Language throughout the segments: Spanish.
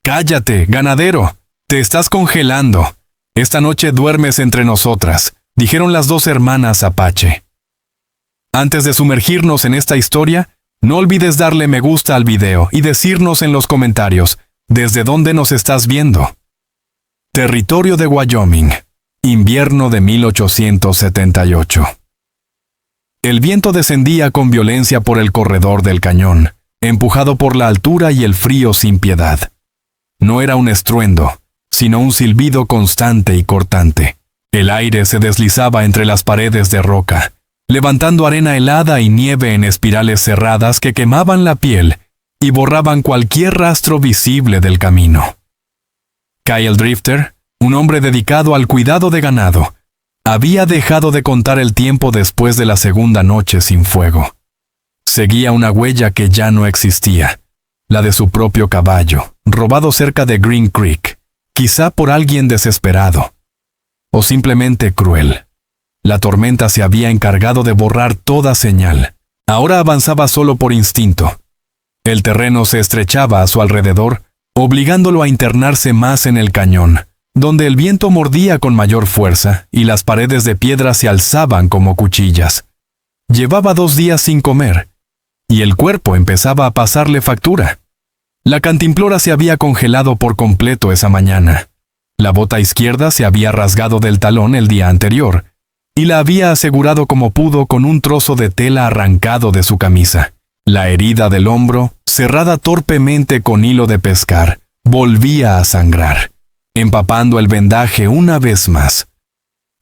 «Cállate, ganadero. Te estás congelando. Esta noche duermes entre nosotras», dijeron las dos hermanas Apache. Antes de sumergirnos en esta historia, no olvides darle me gusta al video y decirnos en los comentarios desde dónde nos estás viendo. Territorio de Wyoming. Invierno de 1878. El viento descendía con violencia por el corredor del cañón, empujado por la altura y el frío sin piedad. No era un estruendo, sino un silbido constante y cortante. El aire se deslizaba entre las paredes de roca, levantando arena helada y nieve en espirales cerradas que quemaban la piel y borraban cualquier rastro visible del camino. Kyle Drifter, un hombre dedicado al cuidado de ganado, había dejado de contar el tiempo después de la segunda noche sin fuego. Seguía una huella que ya no existía, la de su propio caballo, robado cerca de Green Creek, quizá por alguien desesperado, o simplemente cruel. La tormenta se había encargado de borrar toda señal. Ahora avanzaba solo por instinto. El terreno se estrechaba a su alrededor, obligándolo a internarse más en el cañón, donde el viento mordía con mayor fuerza y las paredes de piedra se alzaban como cuchillas. Llevaba 2 días sin comer, y el cuerpo empezaba a pasarle factura. La cantimplora se había congelado por completo esa mañana. La bota izquierda se había rasgado del talón el día anterior, y la había asegurado como pudo con un trozo de tela arrancado de su camisa. La herida del hombro, cerrada torpemente con hilo de pescar, volvía a sangrar, empapando el vendaje una vez más.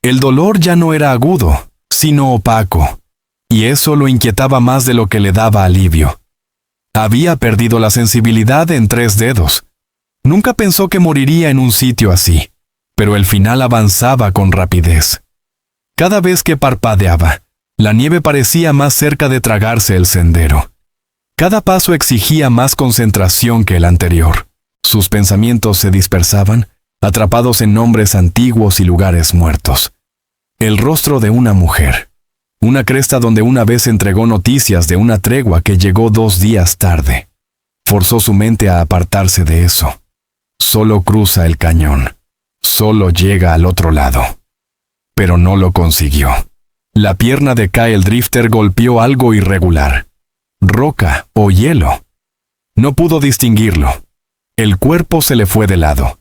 El dolor ya no era agudo, sino opaco, y eso lo inquietaba más de lo que le daba alivio. Había perdido la sensibilidad en 3 dedos. Nunca pensó que moriría en un sitio así, pero el final avanzaba con rapidez. Cada vez que parpadeaba, la nieve parecía más cerca de tragarse el sendero. Cada paso exigía más concentración que el anterior. Sus pensamientos se dispersaban, atrapados en nombres antiguos y lugares muertos. El rostro de una mujer. Una cresta donde una vez entregó noticias de una tregua que llegó 2 días tarde. Forzó su mente a apartarse de eso. Solo cruza el cañón. Solo llega al otro lado. Pero no lo consiguió. La pierna de Kyle Drifter golpeó algo irregular. Roca o hielo. No pudo distinguirlo. El cuerpo se le fue de lado.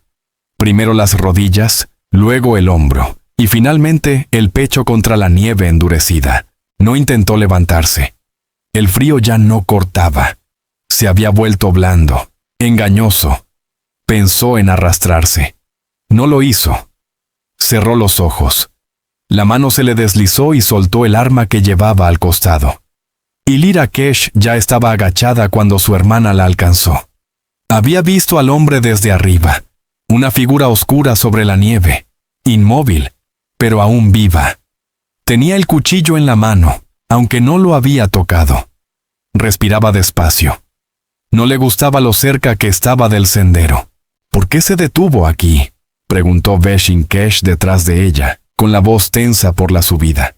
Primero las rodillas, luego el hombro, y finalmente el pecho contra la nieve endurecida. No intentó levantarse. El frío ya no cortaba. Se había vuelto blando, engañoso. Pensó en arrastrarse. No lo hizo. Cerró los ojos. La mano se le deslizó y soltó el arma que llevaba al costado. Ilira Kesh ya estaba agachada cuando su hermana la alcanzó. Había visto al hombre desde arriba, una figura oscura sobre la nieve, inmóvil, pero aún viva. Tenía el cuchillo en la mano, aunque no lo había tocado. Respiraba despacio. No le gustaba lo cerca que estaba del sendero. ¿Por qué se detuvo aquí?, preguntó Veshin Kesh detrás de ella, con la voz tensa por la subida.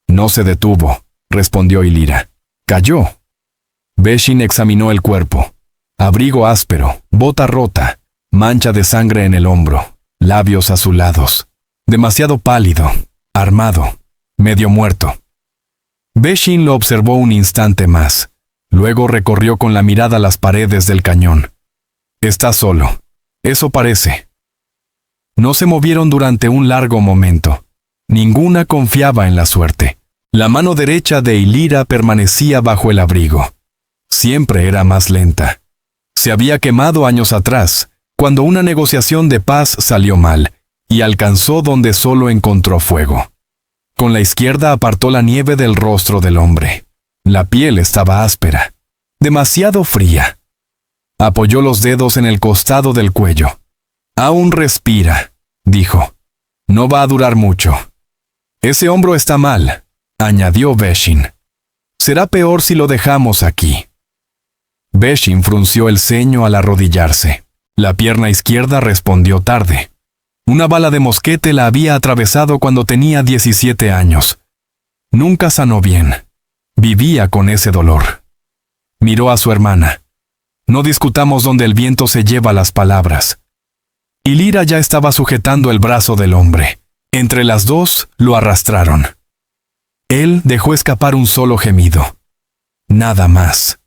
No se detuvo, respondió Ilira. Cayó. Veshin examinó el cuerpo. Abrigo áspero, bota rota, mancha de sangre en el hombro, labios azulados. Demasiado pálido, armado, medio muerto. Veshin lo observó un instante más. Luego recorrió con la mirada las paredes del cañón. Está solo. Eso parece. No se movieron durante un largo momento. Ninguna confiaba en la suerte. La mano derecha de Ilira permanecía bajo el abrigo. Siempre era más lenta. Se había quemado años atrás, cuando una negociación de paz salió mal, y alcanzó donde solo encontró fuego. Con la izquierda apartó la nieve del rostro del hombre. La piel estaba áspera, demasiado fría. Apoyó los dedos en el costado del cuello. Aún respira, dijo. No va a durar mucho. Ese hombro está mal, añadió Veshin. Será peor si lo dejamos aquí. Veshin frunció el ceño al arrodillarse. La pierna izquierda respondió tarde. Una bala de mosquete la había atravesado cuando tenía 17 años. Nunca sanó bien. Vivía con ese dolor. Miró a su hermana. No discutamos donde el viento se lleva las palabras. Y Lira ya estaba sujetando el brazo del hombre. Entre las dos lo arrastraron. Él dejó escapar un solo gemido. Nada más.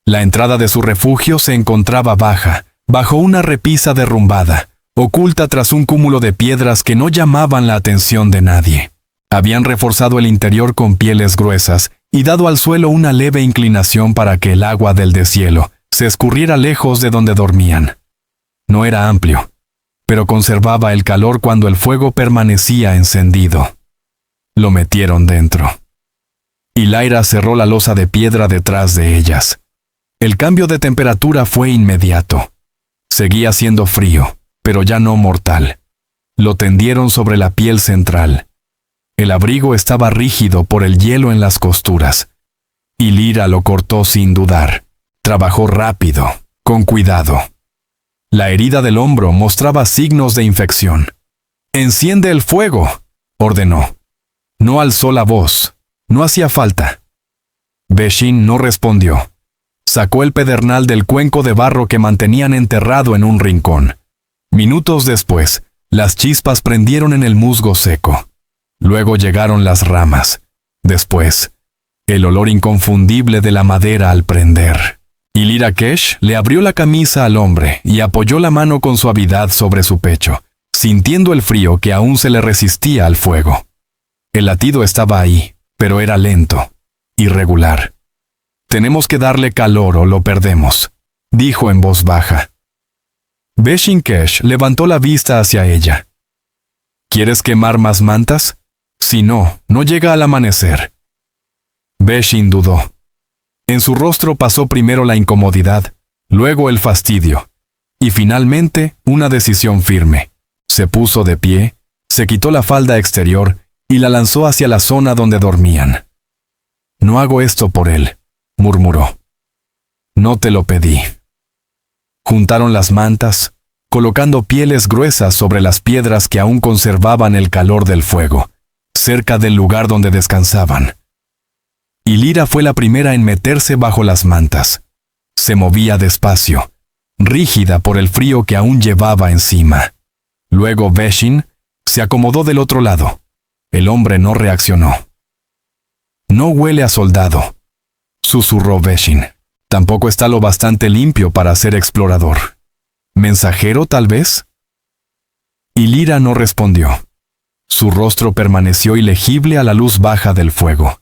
La entrada de su refugio se encontraba baja, bajo una repisa derrumbada, oculta tras un cúmulo de piedras que no llamaban la atención de nadie. Habían reforzado el interior con pieles gruesas y dado al suelo una leve inclinación para que el agua del deshielo se escurriera lejos de donde dormían. No era amplio, pero conservaba el calor cuando el fuego permanecía encendido. Lo metieron dentro. Y Lyra cerró la losa de piedra detrás de ellas. El cambio de temperatura fue inmediato. Seguía siendo frío, pero ya no mortal. Lo tendieron sobre la piel central. El abrigo estaba rígido por el hielo en las costuras. Y Lyra lo cortó sin dudar. Trabajó rápido, con cuidado. La herida del hombro mostraba signos de infección. «¡Enciende el fuego!», ordenó. No alzó la voz. No hacía falta. Beshin no respondió. Sacó el pedernal del cuenco de barro que mantenían enterrado en un rincón. Minutos después, las chispas prendieron en el musgo seco. Luego llegaron las ramas. Después, el olor inconfundible de la madera al prender. Y Lyra Kesh le abrió la camisa al hombre y apoyó la mano con suavidad sobre su pecho, sintiendo el frío que aún se le resistía al fuego. El latido estaba ahí, pero era lento, irregular. «Tenemos que darle calor o lo perdemos», dijo en voz baja. Beshin Kesh levantó la vista hacia ella. «¿Quieres quemar más mantas? Si no, no llega al amanecer». Beshin dudó. En su rostro pasó primero la incomodidad, luego el fastidio, y finalmente una decisión firme. Se puso de pie, se quitó la falda exterior y la lanzó hacia la zona donde dormían. «No hago esto por él», murmuró. «No te lo pedí». Juntaron las mantas, colocando pieles gruesas sobre las piedras que aún conservaban el calor del fuego, cerca del lugar donde descansaban. Y Lyra fue la primera en meterse bajo las mantas. Se movía despacio, rígida por el frío que aún llevaba encima. Luego Beshin se acomodó del otro lado. El hombre no reaccionó. «No huele a soldado», susurró Beshin. «Tampoco está lo bastante limpio para ser explorador. ¿Mensajero, tal vez?» Y Lyra no respondió. Su rostro permaneció ilegible a la luz baja del fuego.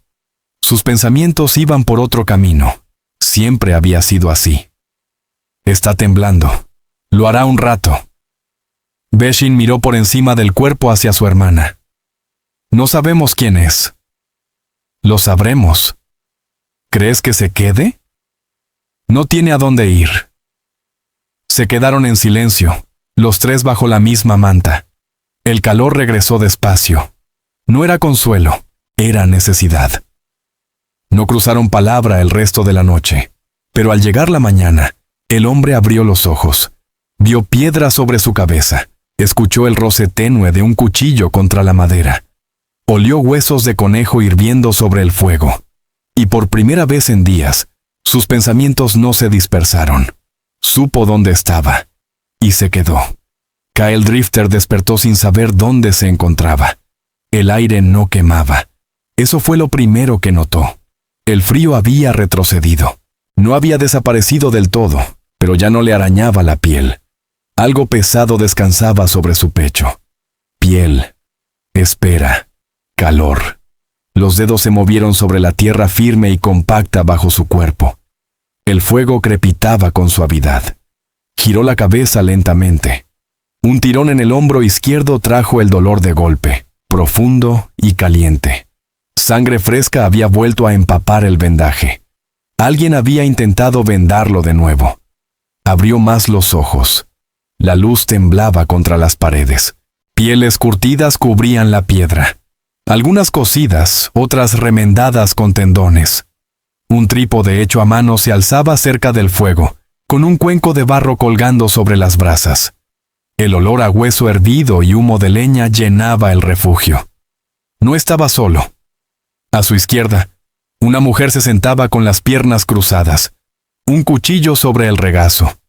Sus pensamientos iban por otro camino. Siempre había sido así. «Está temblando. Lo hará un rato». Beshin miró por encima del cuerpo hacia su hermana. «No sabemos quién es». «Lo sabremos». «¿Crees que se quede?» «No tiene a dónde ir». Se quedaron en silencio, los tres bajo la misma manta. El calor regresó despacio. No era consuelo, era necesidad. No cruzaron palabra el resto de la noche, pero al llegar la mañana, el hombre abrió los ojos. Vio piedra sobre su cabeza, escuchó el roce tenue de un cuchillo contra la madera. Olió huesos de conejo hirviendo sobre el fuego. Y por primera vez en días, sus pensamientos no se dispersaron. Supo dónde estaba, y se quedó. Kyle Drifter despertó sin saber dónde se encontraba. El aire no quemaba. Eso fue lo primero que notó. El frío había retrocedido. No había desaparecido del todo, pero ya no le arañaba la piel. Algo pesado descansaba sobre su pecho. Piel. Espera. Calor. Los dedos se movieron sobre la tierra firme y compacta bajo su cuerpo. El fuego crepitaba con suavidad. Giró la cabeza lentamente. Un tirón en el hombro izquierdo trajo el dolor de golpe, profundo y caliente. Sangre fresca había vuelto a empapar el vendaje. Alguien había intentado vendarlo de nuevo. Abrió más los ojos. La luz temblaba contra las paredes. Pieles curtidas cubrían la piedra. Algunas cosidas, otras remendadas con tendones. Un trípode hecho a mano se alzaba cerca del fuego, con un cuenco de barro colgando sobre las brasas. El olor a hueso hervido y humo de leña llenaba el refugio. No estaba solo. A su izquierda, una mujer se sentaba con las piernas cruzadas. un cuchillo sobre el regazo.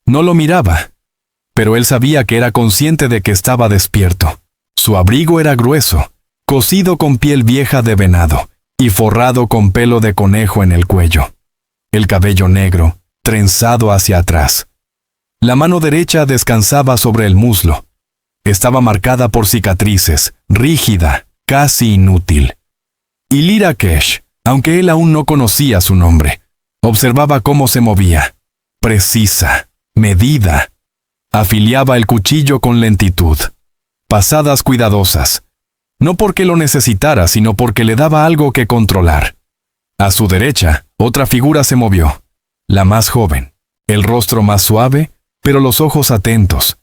No lo miraba, pero él sabía que era consciente de que estaba despierto. Su abrigo era grueso, cosido con piel vieja de venado y forrado con pelo de conejo en el cuello. El cabello negro, trenzado hacia atrás. La mano derecha descansaba sobre el muslo. Estaba marcada por cicatrices, rígida, casi inútil. Y Lyra Kesh, aunque él aún no conocía su nombre, observaba cómo se movía. Precisa, medida. Afiliaba el cuchillo con lentitud. Pasadas cuidadosas. No porque lo necesitara, sino porque le daba algo que controlar. A su derecha, otra figura se movió. La más joven. El rostro más suave, pero los ojos atentos.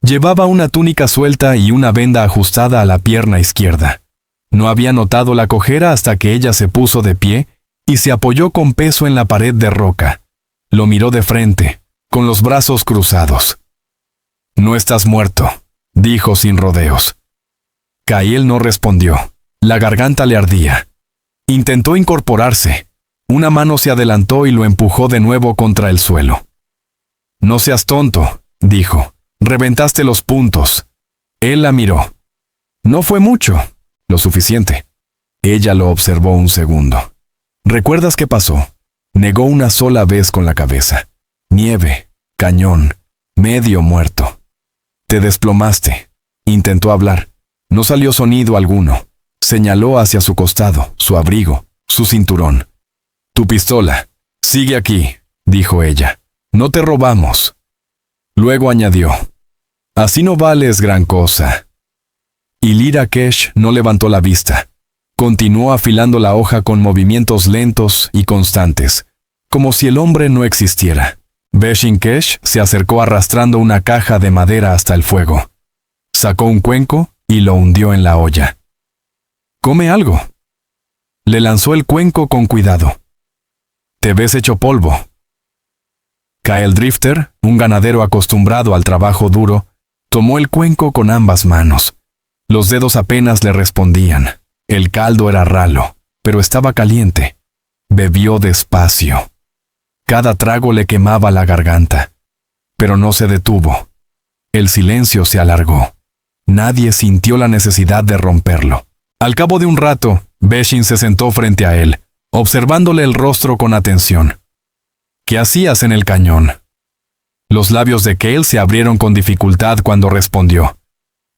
Llevaba una túnica suelta y una venda ajustada a la pierna izquierda. No había notado la cojera hasta que ella se puso de pie y se apoyó con peso en la pared de roca. Lo miró de frente, con los brazos cruzados. «No estás muerto», dijo sin rodeos. Kael no respondió. La garganta le ardía. Intentó incorporarse. Una mano se adelantó y lo empujó de nuevo contra el suelo. «No seas tonto», dijo. «Reventaste los puntos». Él la miró. «No fue mucho, lo suficiente». Ella lo observó un segundo. «¿Recuerdas qué pasó?» Negó una sola vez con la cabeza. «Nieve, cañón, medio muerto». «Te desplomaste». Intentó hablar. No salió sonido alguno. Señaló hacia su costado, su abrigo, su cinturón. «Tu pistola. Sigue aquí», dijo ella. «No te robamos». Luego añadió, «Así no vales gran cosa». Y Lyra Kesh no levantó la vista. Continuó afilando la hoja con movimientos lentos y constantes, como si el hombre no existiera. Veshin Kesh se acercó arrastrando una caja de madera hasta el fuego. Sacó un cuenco y lo hundió en la olla. «Come algo». Le lanzó el cuenco con cuidado. «Te ves hecho polvo». Kael Drifter, un ganadero acostumbrado al trabajo duro, tomó el cuenco con ambas manos. Los dedos apenas le respondían. El caldo era ralo, pero estaba caliente. Bebió despacio. Cada trago le quemaba la garganta. Pero no se detuvo. El silencio se alargó. Nadie sintió la necesidad de romperlo. Al cabo de un rato, Veshin se sentó frente a él, observándole el rostro con atención. «¿Qué hacías en el cañón?» Los labios de Kael se abrieron con dificultad cuando respondió.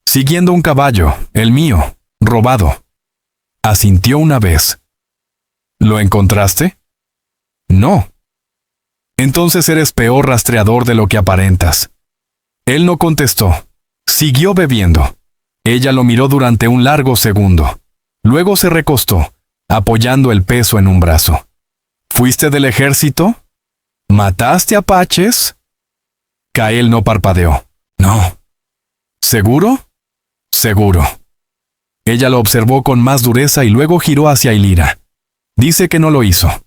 «Siguiendo un caballo, el mío, robado». Asintió una vez. «¿Lo encontraste?» «No». «Entonces eres peor rastreador de lo que aparentas». Él no contestó. Siguió bebiendo. Ella lo miró durante un largo segundo. Luego se recostó, apoyando el peso en un brazo. «¿Fuiste del ejército? ¿Mataste apaches?» Kael no parpadeó. «No». «¿Seguro?» «Seguro». Ella lo observó con más dureza y luego giró hacia Lyra. «Dice que no lo hizo».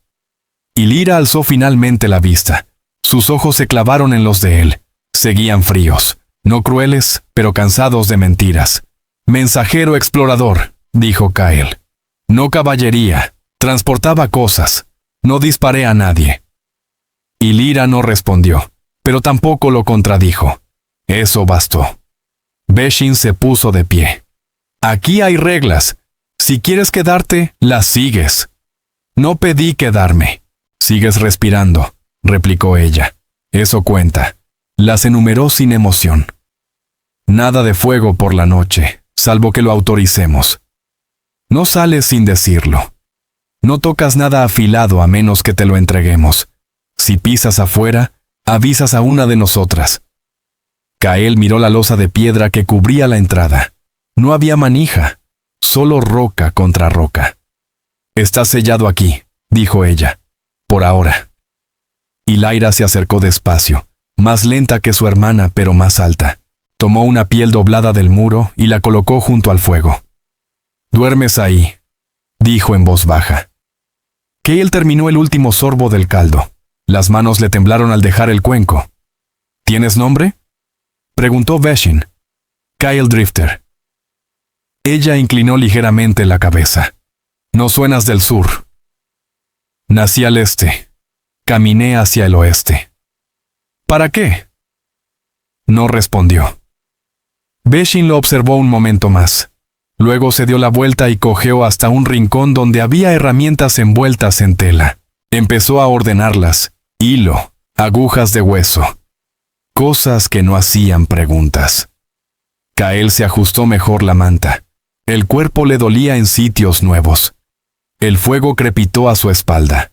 Y Lyra alzó finalmente la vista. Sus ojos se clavaron en los de él. Seguían fríos, no crueles, pero cansados de mentiras. «Mensajero explorador», dijo Kael. «No caballería. Transportaba cosas. No disparé a nadie». Y Lyra no respondió, pero tampoco lo contradijo. Eso bastó. Veshin se puso de pie. «Aquí hay reglas. Si quieres quedarte, las sigues». «No pedí quedarme». «Sigues respirando», replicó ella. «Eso cuenta». Las enumeró sin emoción. «Nada de fuego por la noche, salvo que lo autoricemos». «No sales sin decirlo». «No tocas nada afilado a menos que te lo entreguemos. Si pisas afuera, avisas a una de nosotras». Kael miró la losa de piedra que cubría la entrada. No había manija, solo roca contra roca. «Está sellado aquí», dijo ella. «Por ahora». Y Lyra se acercó despacio, más lenta que su hermana, pero más alta. Tomó una piel doblada del muro y la colocó junto al fuego. «Duermes ahí», dijo en voz baja. Kael terminó el último sorbo del caldo. Las manos le temblaron al dejar el cuenco. «¿Tienes nombre?», preguntó Veshin. «Kael Drifter». Ella inclinó ligeramente la cabeza. «No suenas del sur». «Nací al este». Caminé hacia el oeste. ¿Para qué? No respondió. Beshin lo observó un momento más. Luego se dio la vuelta y cojeó hasta un rincón donde había herramientas envueltas en tela. Empezó a ordenarlas: hilo, agujas de hueso. Cosas que no hacían preguntas. Kael se ajustó mejor la manta. El cuerpo le dolía en sitios nuevos. El fuego crepitó a su espalda.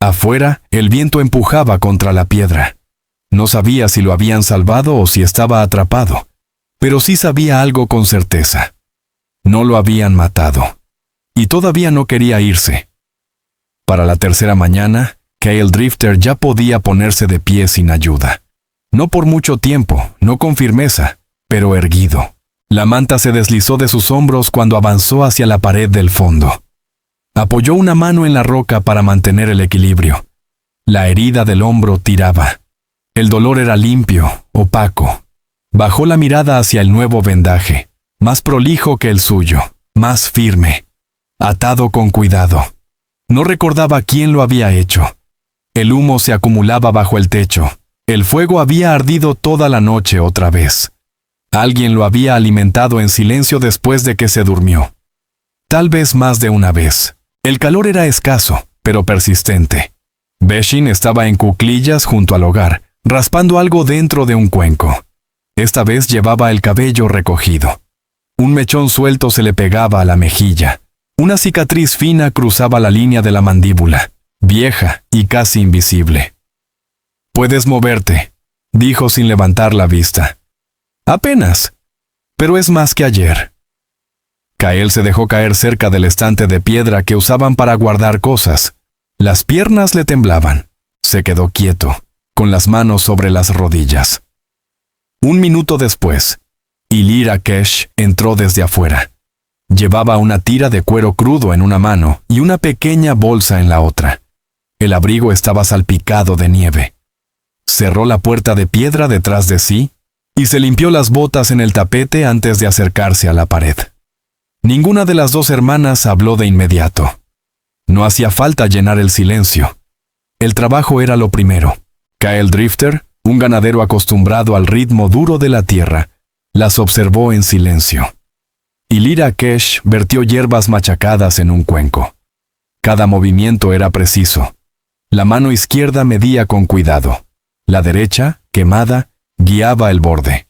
Afuera, el viento empujaba contra la piedra. No sabía si lo habían salvado o si estaba atrapado, pero sí sabía algo con certeza. No lo habían matado. Y todavía no quería irse. Para la tercera mañana, Kael Drifter ya podía ponerse de pie sin ayuda. No por mucho tiempo, no con firmeza, pero erguido. La manta se deslizó de sus hombros cuando avanzó hacia la pared del fondo. Apoyó una mano en la roca para mantener el equilibrio. La herida del hombro tiraba. El dolor era limpio, opaco. Bajó la mirada hacia el nuevo vendaje, más prolijo que el suyo, más firme, atado con cuidado. No recordaba quién lo había hecho. El humo se acumulaba bajo el techo. El fuego había ardido toda la noche otra vez. Alguien lo había alimentado en silencio después de que se durmió. Tal vez más de una vez. El calor era escaso, pero persistente. Beshin estaba en cuclillas junto al hogar, raspando algo dentro de un cuenco. Esta vez llevaba el cabello recogido. Un mechón suelto se le pegaba a la mejilla. Una cicatriz fina cruzaba la línea de la mandíbula, vieja y casi invisible. «Puedes moverte», dijo sin levantar la vista. «Apenas. Pero es más que ayer». Kael se dejó caer cerca del estante de piedra que usaban para guardar cosas. Las piernas le temblaban. Se quedó quieto, con las manos sobre las rodillas. Un minuto después, Ilir Akesh entró desde afuera. Llevaba una tira de cuero crudo en una mano y una pequeña bolsa en la otra. El abrigo estaba salpicado de nieve. Cerró la puerta de piedra detrás de sí y se limpió las botas en el tapete antes de acercarse a la pared. Ninguna de las dos hermanas habló de inmediato. No hacía falta llenar el silencio. El trabajo era lo primero. Kael Drifter, un ganadero acostumbrado al ritmo duro de la tierra, las observó en silencio. Ilir Akesh vertió hierbas machacadas en un cuenco. Cada movimiento era preciso. La mano izquierda medía con cuidado. La derecha, quemada, guiaba el borde.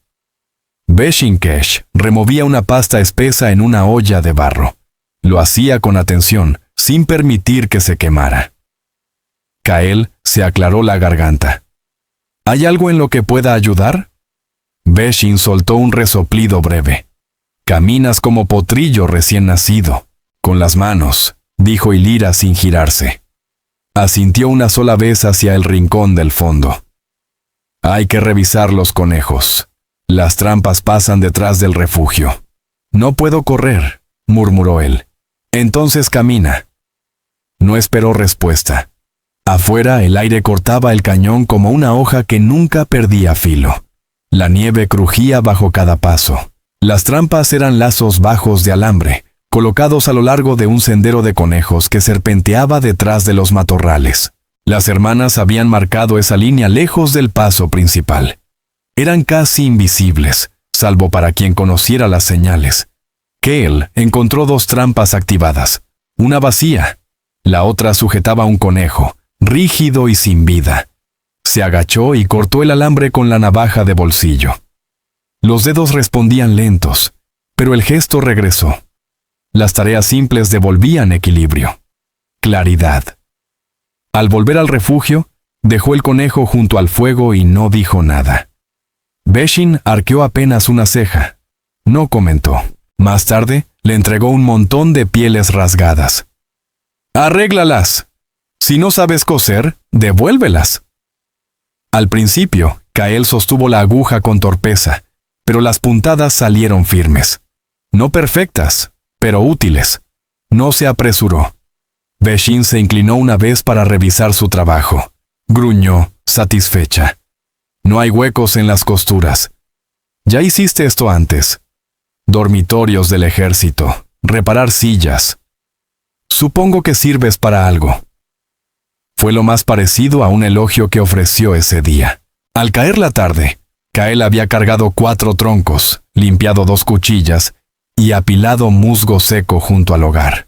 Beshin Kesh removía una pasta espesa en una olla de barro. Lo hacía con atención, sin permitir que se quemara. Kael se aclaró la garganta. ¿Hay algo en lo que pueda ayudar? Beshin soltó un resoplido breve. Caminas como potrillo recién nacido. Con las manos, dijo Ilira sin girarse. Asintió una sola vez hacia el rincón del fondo. Hay que revisar los conejos. Las trampas pasan detrás del refugio. No puedo correr, murmuró él. Entonces camina. No esperó respuesta. Afuera el aire cortaba el cañón como una hoja que nunca perdía filo. La nieve crujía bajo cada paso. Las trampas eran lazos bajos de alambre, colocados a lo largo de un sendero de conejos que serpenteaba detrás de los matorrales. Las hermanas habían marcado esa línea lejos del paso principal. Eran casi invisibles, salvo para quien conociera las señales. Kael encontró dos trampas activadas, una vacía. La otra sujetaba un conejo, rígido y sin vida. Se agachó y cortó el alambre con la navaja de bolsillo. Los dedos respondían lentos, pero el gesto regresó. Las tareas simples devolvían equilibrio. Claridad. Al volver al refugio, dejó el conejo junto al fuego y no dijo nada. Beshin arqueó apenas una ceja. No comentó. Más tarde, le entregó un montón de pieles rasgadas. «Arréglalas. Si no sabes coser, devuélvelas». Al principio, Kael sostuvo la aguja con torpeza, pero las puntadas salieron firmes. No perfectas, pero útiles. No se apresuró. Beshin se inclinó una vez para revisar su trabajo. Gruñó, satisfecha. No hay huecos en las costuras. Ya hiciste esto antes. Dormitorios del ejército, reparar sillas. Supongo que sirves para algo. Fue lo más parecido a un elogio que ofreció ese día. Al caer la tarde, Kael había cargado 4 troncos, limpiado 2 cuchillas y apilado musgo seco junto al hogar.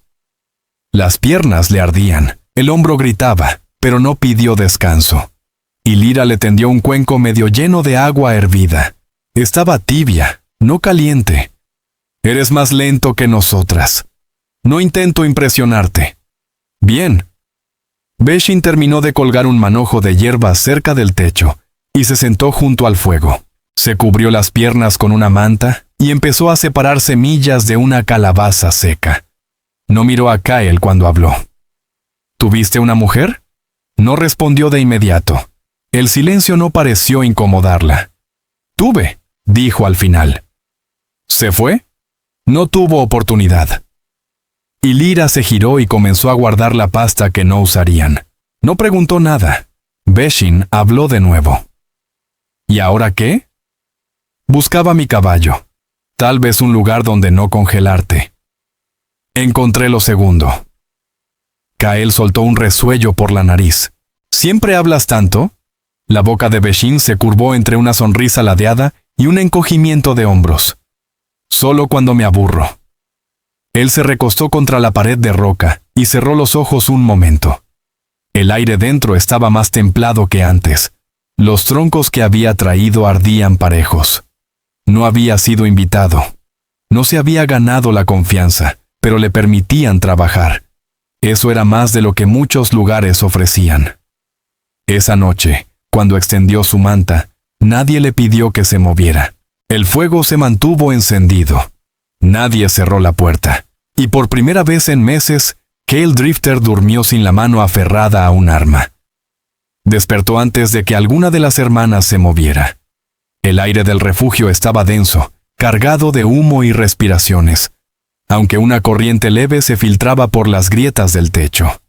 Las piernas le ardían, el hombro gritaba, pero no pidió descanso. Y Lyra le tendió un cuenco medio lleno de agua hervida. Estaba tibia, no caliente. Eres más lento que nosotras. No intento impresionarte. Bien. Beshin terminó de colgar un manojo de hierbas cerca del techo y se sentó junto al fuego. Se cubrió las piernas con una manta y empezó a separar semillas de una calabaza seca. No miró a Kael cuando habló. ¿Tuviste una mujer? No respondió de inmediato. El silencio no pareció incomodarla. Tuve, dijo al final. ¿Se fue? No tuvo oportunidad. Y Lyra se giró y comenzó a guardar la pasta que no usarían. No preguntó nada. Beshin habló de nuevo. ¿Y ahora qué? Buscaba mi caballo. Tal vez un lugar donde no congelarte. Encontré lo segundo. Kael soltó un resuello por la nariz. ¿Siempre hablas tanto? La boca de Beshin se curvó entre una sonrisa ladeada y un encogimiento de hombros. Solo cuando me aburro. Él se recostó contra la pared de roca y cerró los ojos un momento. El aire dentro estaba más templado que antes. Los troncos que había traído ardían parejos. No había sido invitado. No se había ganado la confianza, pero le permitían trabajar. Eso era más de lo que muchos lugares ofrecían. Esa noche, cuando extendió su manta, nadie le pidió que se moviera. El fuego se mantuvo encendido. Nadie cerró la puerta. Y por primera vez en meses, Kael Drifter durmió sin la mano aferrada a un arma. Despertó antes de que alguna de las hermanas se moviera. El aire del refugio estaba denso, cargado de humo y respiraciones, aunque una corriente leve se filtraba por las grietas del techo.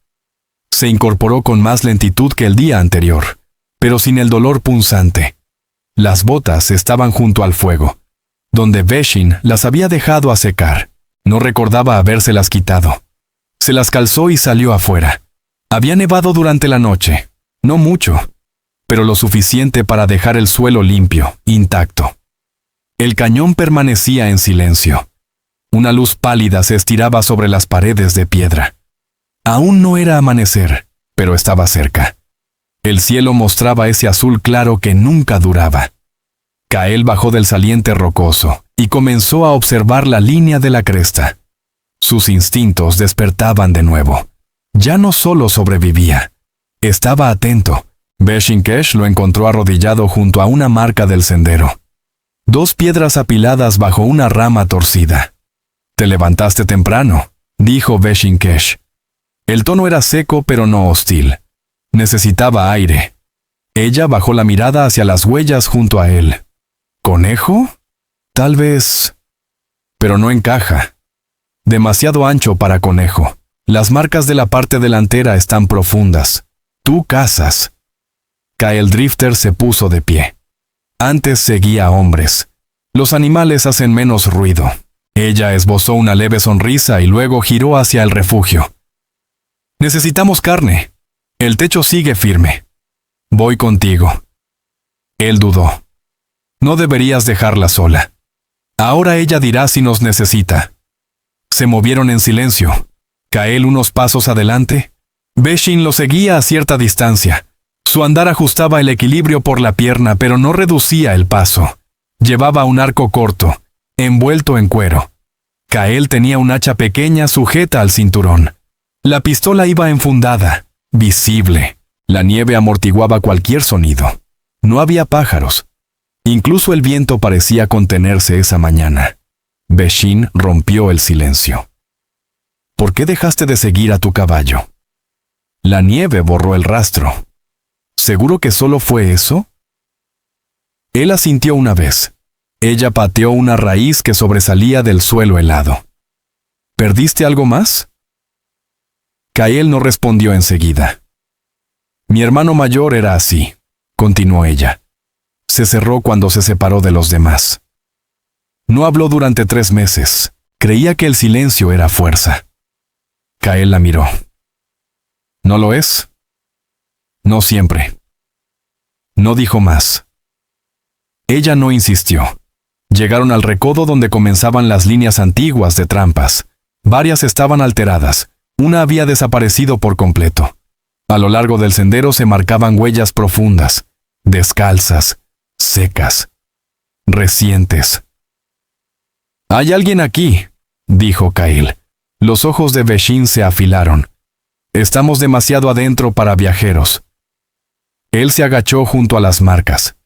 Se incorporó con más lentitud que el día anterior, pero sin el dolor punzante. Las botas estaban junto al fuego, donde Beshin las había dejado a secar. No recordaba habérselas quitado. Se las calzó y salió afuera. Había nevado durante la noche, no mucho, pero lo suficiente para dejar el suelo limpio, intacto. El cañón permanecía en silencio. Una luz pálida se estiraba sobre las paredes de piedra. Aún no era amanecer, pero estaba cerca. El cielo mostraba ese azul claro que nunca duraba. Kael bajó del saliente rocoso y comenzó a observar la línea de la cresta. Sus instintos despertaban de nuevo. Ya no solo sobrevivía, estaba atento. Beshin-Kesh lo encontró arrodillado junto a una marca del sendero. 2 piedras apiladas bajo una rama torcida. «Te levantaste temprano», dijo Beshin-Kesh. El tono era seco pero no hostil. Necesitaba aire. Ella bajó la mirada hacia las huellas junto a él. ¿Conejo? Tal vez... Pero no encaja. Demasiado ancho para conejo. Las marcas de la parte delantera están profundas. Tú cazas. Kael Drifter se puso de pie. Antes seguía a hombres. Los animales hacen menos ruido. Ella esbozó una leve sonrisa y luego giró hacia el refugio. Necesitamos carne. El techo sigue firme. Voy contigo. Él dudó. No deberías dejarla sola. Ahora ella dirá si nos necesita. Se movieron en silencio. Kael unos pasos adelante. Beshin lo seguía a cierta distancia. Su andar ajustaba el equilibrio por la pierna, pero no reducía el paso. Llevaba un arco corto, envuelto en cuero. Kael tenía un hacha pequeña sujeta al cinturón. La pistola iba enfundada, visible. La nieve amortiguaba cualquier sonido. No había pájaros. Incluso el viento parecía contenerse esa mañana. Beshin rompió el silencio. ¿Por qué dejaste de seguir a tu caballo? La nieve borró el rastro. ¿Seguro que solo fue eso? Él asintió una vez. Ella pateó una raíz que sobresalía del suelo helado. ¿Perdiste algo más? Kael no respondió enseguida. Mi hermano mayor era así, continuó ella. Se cerró cuando se separó de los demás. No habló durante 3 meses. Creía que el silencio era fuerza. Kael la miró. ¿No lo es? no siempre. No dijo más. Ella no insistió. Llegaron al recodo donde comenzaban las líneas antiguas de trampas. Varias estaban alteradas. Una había desaparecido por completo. A lo largo del sendero se marcaban huellas profundas, descalzas, secas, recientes. «Hay alguien aquí», dijo Kyle. Los ojos de Veshin se afilaron. «Estamos demasiado adentro para viajeros». Él se agachó junto a las marcas.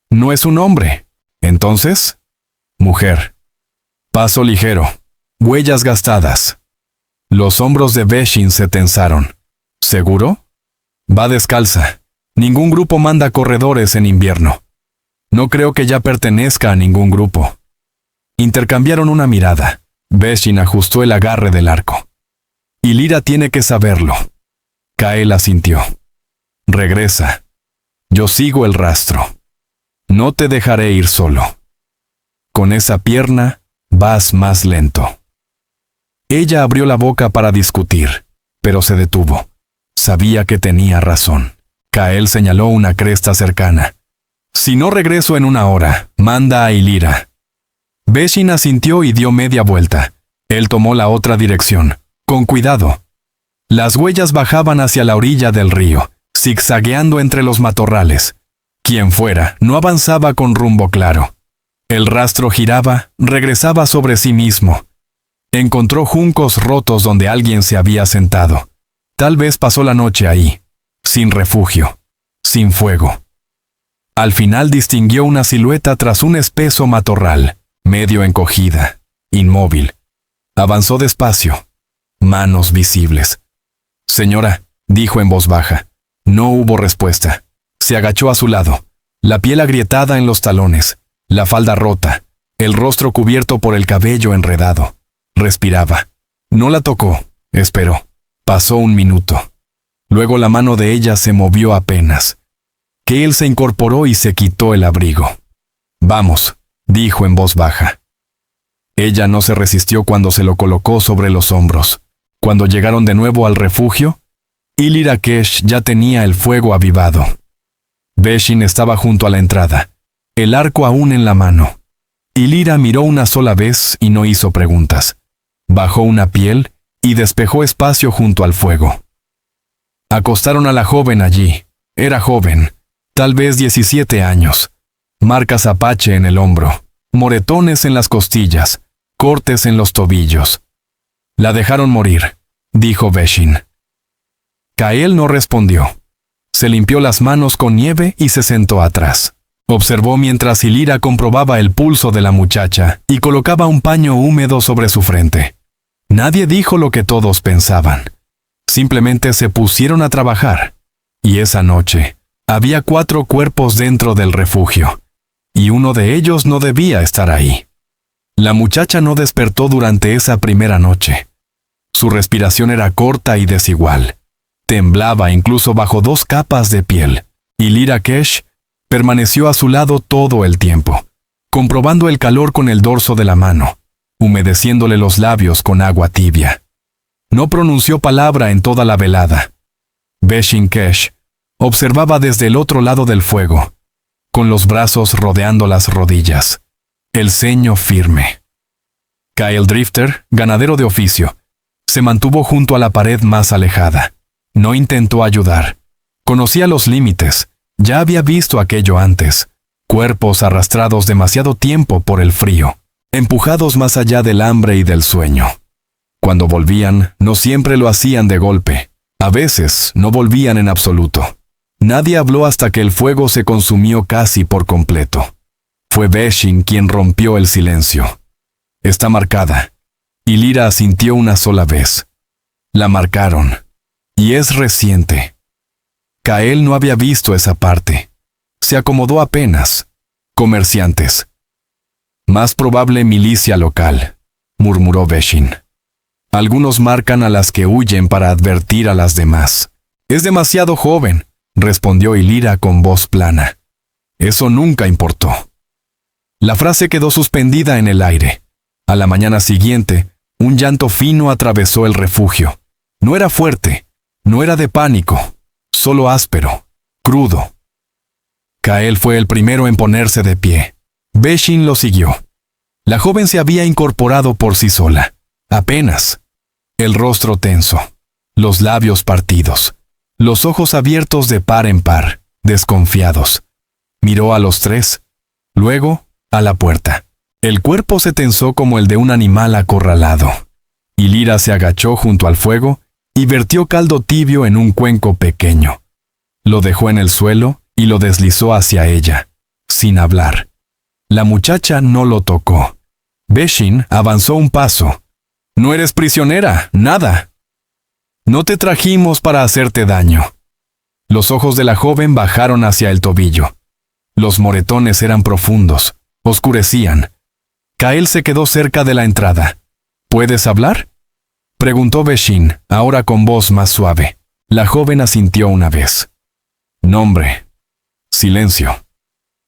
«No es un hombre. ¿Entonces?» «Mujer». Paso ligero. Huellas gastadas. Los hombros de Veshin se tensaron. ¿Seguro? Va descalza. Ningún grupo manda corredores en invierno. No creo que ya pertenezca a ningún grupo. Intercambiaron una mirada. Veshin ajustó el agarre del arco. Y Lyra tiene que saberlo. Kyle asintió. Regresa. Yo sigo el rastro. No te dejaré ir solo. Con esa pierna, vas más lento. Ella abrió la boca para discutir, pero se detuvo. Sabía que tenía razón. Kyle señaló una cresta cercana. Si no regreso en 1 hora, manda a Lyra. Veshin asintió y dio media vuelta. Él tomó la otra dirección. Con cuidado. Las huellas bajaban hacia la orilla del río, zigzagueando entre los matorrales. Quien fuera, no avanzaba con rumbo claro. El rastro giraba, regresaba sobre sí mismo. Encontró juncos rotos donde alguien se había sentado. Tal vez pasó la noche ahí, sin refugio, sin fuego. Al final distinguió una silueta tras un espeso matorral, medio encogida, inmóvil. Avanzó despacio. Manos visibles. «Señora», dijo en voz baja. No hubo respuesta. Se agachó a su lado, la piel agrietada en los talones, la falda rota, el rostro cubierto por el cabello enredado. Respiraba. No la tocó, esperó. Pasó 1 minuto. Luego la mano de ella se movió apenas. Kyle se incorporó y se quitó el abrigo. «Vamos», dijo en voz baja. Ella no se resistió cuando se lo colocó sobre los hombros. Cuando llegaron de nuevo al refugio, Lyra Kesh ya tenía el fuego avivado. Veshin estaba junto a la entrada, el arco aún en la mano. Lyra miró una sola vez y no hizo preguntas. Bajó una piel y despejó espacio junto al fuego. Acostaron a la joven allí. Era joven, tal vez 17 años. Marcas apache en el hombro, moretones en las costillas, cortes en los tobillos. La dejaron morir, dijo Veshin. Kyle no respondió. Se limpió las manos con nieve y se sentó atrás. Observó mientras Lyra comprobaba el pulso de la muchacha y colocaba un paño húmedo sobre su frente. Nadie dijo lo que todos pensaban. Simplemente se pusieron a trabajar. Y esa noche, había 4 cuerpos dentro del refugio. Y uno de ellos no debía estar ahí. La muchacha no despertó durante esa primera noche. Su respiración era corta y desigual. Temblaba incluso bajo 2 capas de piel. Y Lyra Kesh permaneció a su lado todo el tiempo, comprobando el calor con el dorso de la mano, humedeciéndole los labios con agua tibia. No pronunció palabra en toda la velada. Veshin Kesh observaba desde el otro lado del fuego, con los brazos rodeando las rodillas, el ceño firme. Kyle Drifter, ganadero de oficio, se mantuvo junto a la pared más alejada. No intentó ayudar. Conocía los límites. Ya había visto aquello antes. Cuerpos arrastrados demasiado tiempo por el frío, empujados más allá del hambre y del sueño. Cuando volvían, no siempre lo hacían de golpe. A veces, no volvían en absoluto. Nadie habló hasta que el fuego se consumió casi por completo. Fue Veshin quien rompió el silencio. Está marcada. Y Lyra asintió una sola vez. La marcaron. Y es reciente. Kyle no había visto esa parte. Se acomodó apenas. Comerciantes. Más probable milicia local, murmuró Veshin. Algunos marcan a las que huyen para advertir a las demás. Es demasiado joven, respondió Lyra con voz plana. Eso nunca importó. La frase quedó suspendida en el aire. A la mañana siguiente, un llanto fino atravesó el refugio. No era fuerte, no era de pánico, solo áspero, crudo. Kael fue el primero en ponerse de pie. Beshin lo siguió. La joven se había incorporado por sí sola, apenas. El rostro tenso, los labios partidos, los ojos abiertos de par en par, desconfiados. Miró a los tres, luego a la puerta. El cuerpo se tensó como el de un animal acorralado. Y Lira se agachó junto al fuego y vertió caldo tibio en un cuenco pequeño. Lo dejó en el suelo y lo deslizó hacia ella, sin hablar. La muchacha no lo tocó. Beshin avanzó un paso. «No eres prisionera, nada. No te trajimos para hacerte daño». Los ojos de la joven bajaron hacia el tobillo. Los moretones eran profundos, oscurecían. Kael se quedó cerca de la entrada. «¿Puedes hablar?», preguntó Beshin, ahora con voz más suave. La joven asintió una vez. «Nombre». Silencio.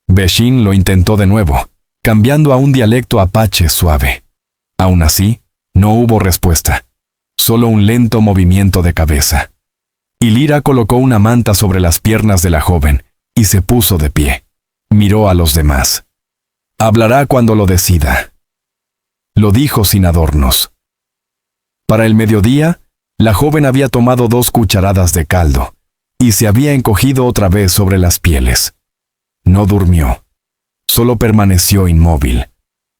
Beshin lo intentó de nuevo, cambiando a un dialecto apache suave. Aún así, no hubo respuesta, solo un lento movimiento de cabeza. Y Lira colocó una manta sobre las piernas de la joven y se puso de pie. Miró a los demás. «Hablará cuando lo decida». Lo dijo sin adornos. Para el mediodía, la joven había tomado 2 cucharadas de caldo y se había encogido otra vez sobre las pieles. No durmió. Solo permaneció inmóvil,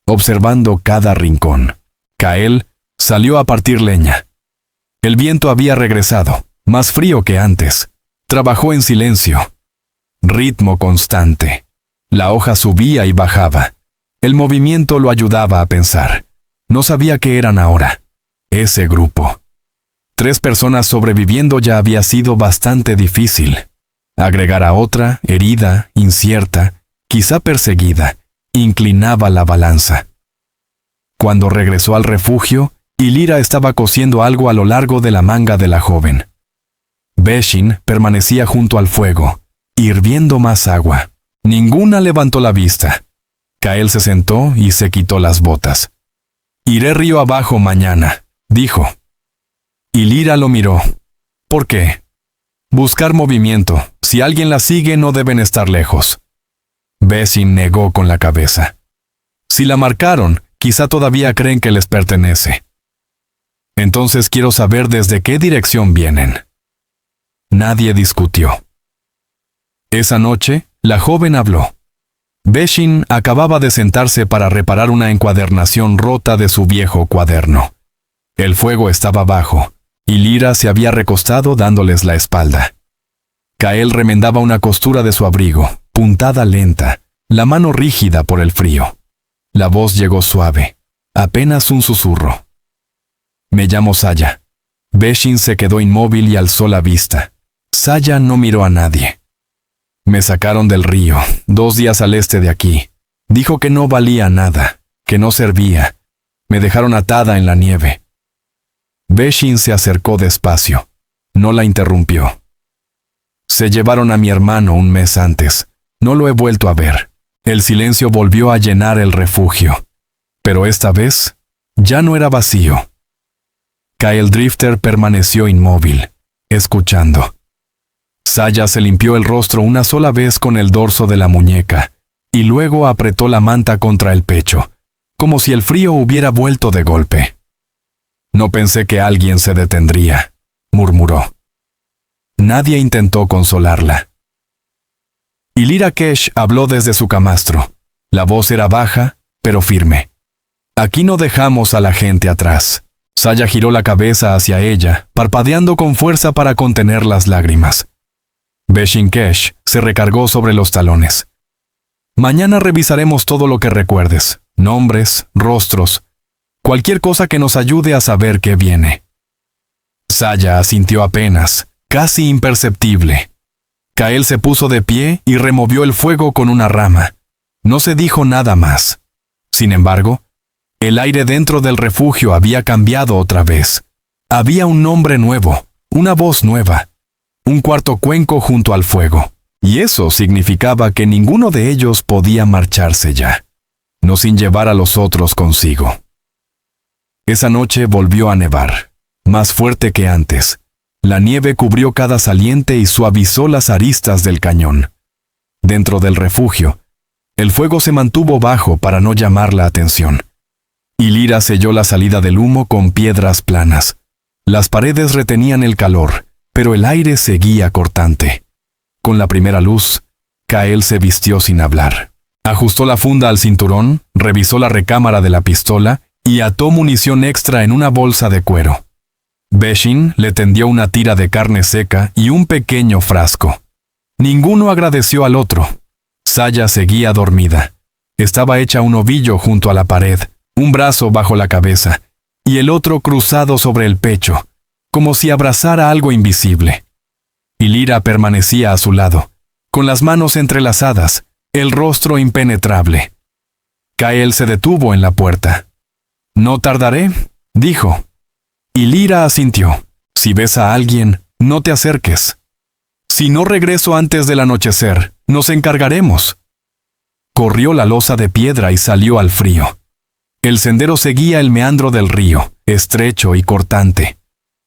observando cada rincón. Kael salió a partir leña. El viento había regresado, más frío que antes. Trabajó en silencio. Ritmo constante. La hoja subía y bajaba. El movimiento lo ayudaba a pensar. No sabía qué eran ahora. Ese grupo. 3 personas sobreviviendo ya había sido bastante difícil. Agregar a otra, herida, incierta, quizá perseguida, inclinaba la balanza. Cuando regresó al refugio, Lira estaba cosiendo algo a lo largo de la manga de la joven. Beshin permanecía junto al fuego, hirviendo más agua. Ninguna levantó la vista. Kael se sentó y se quitó las botas. «Iré río abajo mañana», dijo. Y Lira lo miró. «¿Por qué?» «Buscar movimiento. Si alguien la sigue, no deben estar lejos». Beshin negó con la cabeza. «Si la marcaron, quizá todavía creen que les pertenece. Entonces quiero saber desde qué dirección vienen». Nadie discutió. Esa noche, la joven habló. Beshin acababa de sentarse para reparar una encuadernación rota de su viejo cuaderno. El fuego estaba bajo, y Lira se había recostado dándoles la espalda. Kael remendaba una costura de su abrigo, puntada lenta, la mano rígida por el frío. La voz llegó suave, apenas un susurro. «Me llamo Saya». Beshin se quedó inmóvil y alzó la vista. Saya no miró a nadie. «Me sacaron del río, 2 días al este de aquí. Dijo que no valía nada, que no servía. Me dejaron atada en la nieve». Beshin se acercó despacio. No la interrumpió. «Se llevaron a mi hermano un mes antes. No lo he vuelto a ver». El silencio volvió a llenar el refugio. Pero esta vez, ya no era vacío. Kael Drifter permaneció inmóvil, escuchando. Saya se limpió el rostro una sola vez con el dorso de la muñeca, y luego apretó la manta contra el pecho, como si el frío hubiera vuelto de golpe. «No pensé que alguien se detendría», murmuró. Nadie intentó consolarla. Y Lira Kesh habló desde su camastro. La voz era baja, pero firme. «Aquí no dejamos a la gente atrás». Saya giró la cabeza hacia ella, parpadeando con fuerza para contener las lágrimas. Beshin Kesh se recargó sobre los talones. «Mañana revisaremos todo lo que recuerdes, nombres, rostros, cualquier cosa que nos ayude a saber qué viene». Saya asintió apenas, casi imperceptible. Kael se puso de pie y removió el fuego con una rama. No se dijo nada más. Sin embargo, el aire dentro del refugio había cambiado otra vez. Había un nombre nuevo, una voz nueva, un cuarto cuenco junto al fuego. Y eso significaba que ninguno de ellos podía marcharse ya, no sin llevar a los otros consigo. Esa noche volvió a nevar, más fuerte que antes. La nieve cubrió cada saliente y suavizó las aristas del cañón. Dentro del refugio, el fuego se mantuvo bajo para no llamar la atención. Y Lira selló la salida del humo con piedras planas. Las paredes retenían el calor, pero el aire seguía cortante. Con la primera luz, Kael se vistió sin hablar. Ajustó la funda al cinturón, revisó la recámara de la pistola y ató munición extra en una bolsa de cuero. Beshin le tendió una tira de carne seca y un pequeño frasco. Ninguno agradeció al otro. Saya seguía dormida. Estaba hecha un ovillo junto a la pared, un brazo bajo la cabeza y el otro cruzado sobre el pecho, como si abrazara algo invisible. Y Lira permanecía a su lado, con las manos entrelazadas, el rostro impenetrable. Kael se detuvo en la puerta. «No tardaré», dijo. Y Lira asintió. «Si ves a alguien, no te acerques. Si no regreso antes del anochecer, nos encargaremos». Corrió la losa de piedra y salió al frío. El sendero seguía el meandro del río, estrecho y cortante.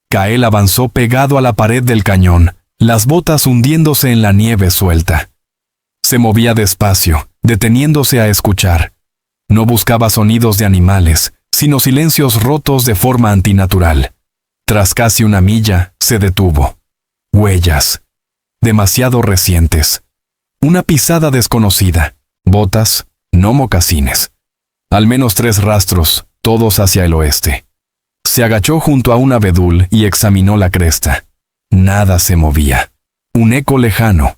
Kael avanzó pegado a la pared del cañón, las botas hundiéndose en la nieve suelta. Se movía despacio, deteniéndose a escuchar. No buscaba sonidos de animales, sino silencios rotos de forma antinatural. Tras casi una milla, se detuvo. Huellas. Demasiado recientes. Una pisada desconocida. Botas, no mocasines. Al menos 3 rastros, todos hacia el oeste. Se agachó junto a un abedul y examinó la cresta. Nada se movía. Un eco lejano.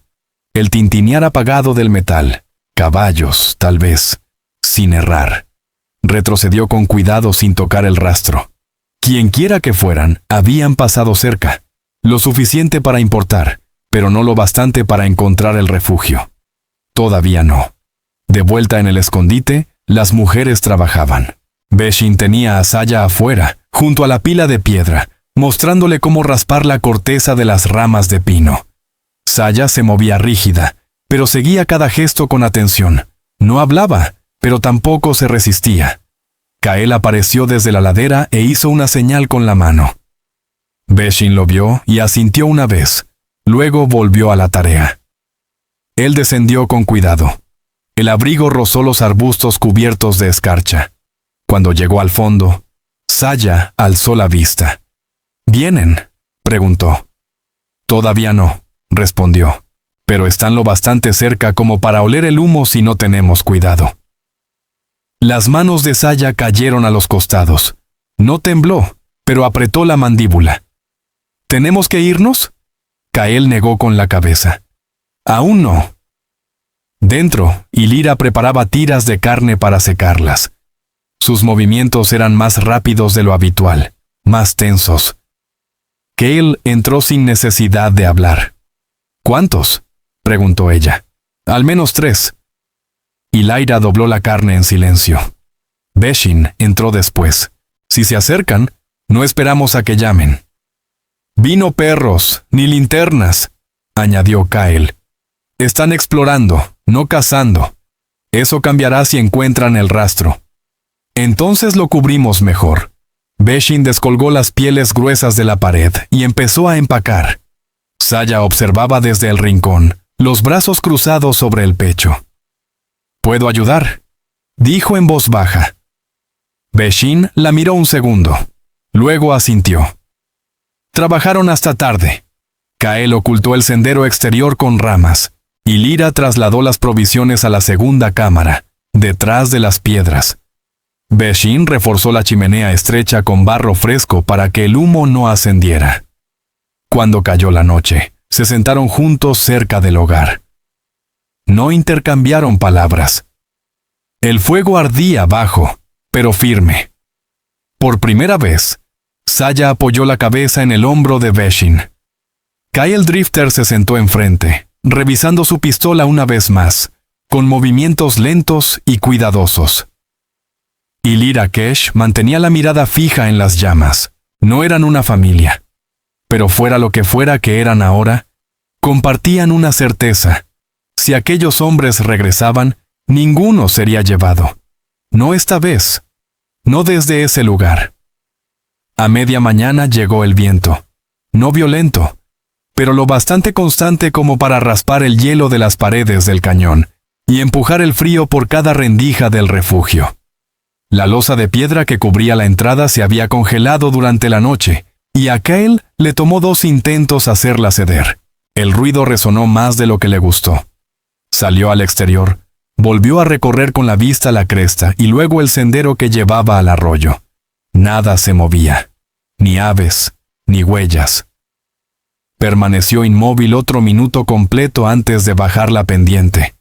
El tintinear apagado del metal. Caballos, tal vez. Sin errar. Retrocedió con cuidado sin tocar el rastro. Quienquiera que fueran, habían pasado cerca. Lo suficiente para importar, pero no lo bastante para encontrar el refugio. Todavía no. De vuelta en el escondite, las mujeres trabajaban. Beshin tenía a Saya afuera, junto a la pila de piedra, mostrándole cómo raspar la corteza de las ramas de pino. Saya se movía rígida, pero seguía cada gesto con atención. No hablaba, pero tampoco se resistía. Kael apareció desde la ladera e hizo una señal con la mano. Beshin lo vio y asintió una vez. Luego volvió a la tarea. Él descendió con cuidado. El abrigo rozó los arbustos cubiertos de escarcha. Cuando llegó al fondo, Saya alzó la vista. «¿Vienen?», preguntó. «Todavía no», respondió, «pero están lo bastante cerca como para oler el humo si no tenemos cuidado». Las manos de Saya cayeron a los costados. No tembló, pero apretó la mandíbula. «¿Tenemos que irnos?», Kael negó con la cabeza. «Aún no». Dentro, Lira preparaba tiras de carne para secarlas. Sus movimientos eran más rápidos de lo habitual, más tensos. Kael entró sin necesidad de hablar. «¿Cuántos?», preguntó ella. «Al menos 3». Y Lyra dobló la carne en silencio. Beshin entró después. «Si se acercan, no esperamos a que llamen». «Vino perros, ni linternas», añadió Kael. «Están explorando, no cazando. Eso cambiará si encuentran el rastro». «Entonces lo cubrimos mejor». Beshin descolgó las pieles gruesas de la pared y empezó a empacar. Saya observaba desde el rincón, los brazos cruzados sobre el pecho. «¿Puedo ayudar?», dijo en voz baja. Beshin la miró un segundo. Luego asintió. Trabajaron hasta tarde. Kael ocultó el sendero exterior con ramas, y Lira trasladó las provisiones a la segunda cámara, detrás de las piedras. Beshin reforzó la chimenea estrecha con barro fresco para que el humo no ascendiera. Cuando cayó la noche, se sentaron juntos cerca del hogar. No intercambiaron palabras. El fuego ardía bajo, pero firme. Por primera vez, Saya apoyó la cabeza en el hombro de Beshin. Kael Drifter se sentó enfrente, revisando su pistola una vez más, con movimientos lentos y cuidadosos. Y Lira Kesh mantenía la mirada fija en las llamas. No eran una familia. Pero fuera lo que fuera que eran ahora, compartían una certeza. Si aquellos hombres regresaban, ninguno sería llevado. No esta vez. No desde ese lugar. A media mañana llegó el viento. no violento, pero lo bastante constante como para raspar el hielo de las paredes del cañón y empujar el frío por cada rendija del refugio. La losa de piedra que cubría la entrada se había congelado durante la noche, y a Kyle le tomó 2 intentos hacerla ceder. El ruido resonó más de lo que le gustó. Salió al exterior, volvió a recorrer con la vista la cresta y luego el sendero que llevaba al arroyo. Nada se movía, ni aves, ni huellas. Permaneció inmóvil otro minuto completo antes de bajar la pendiente.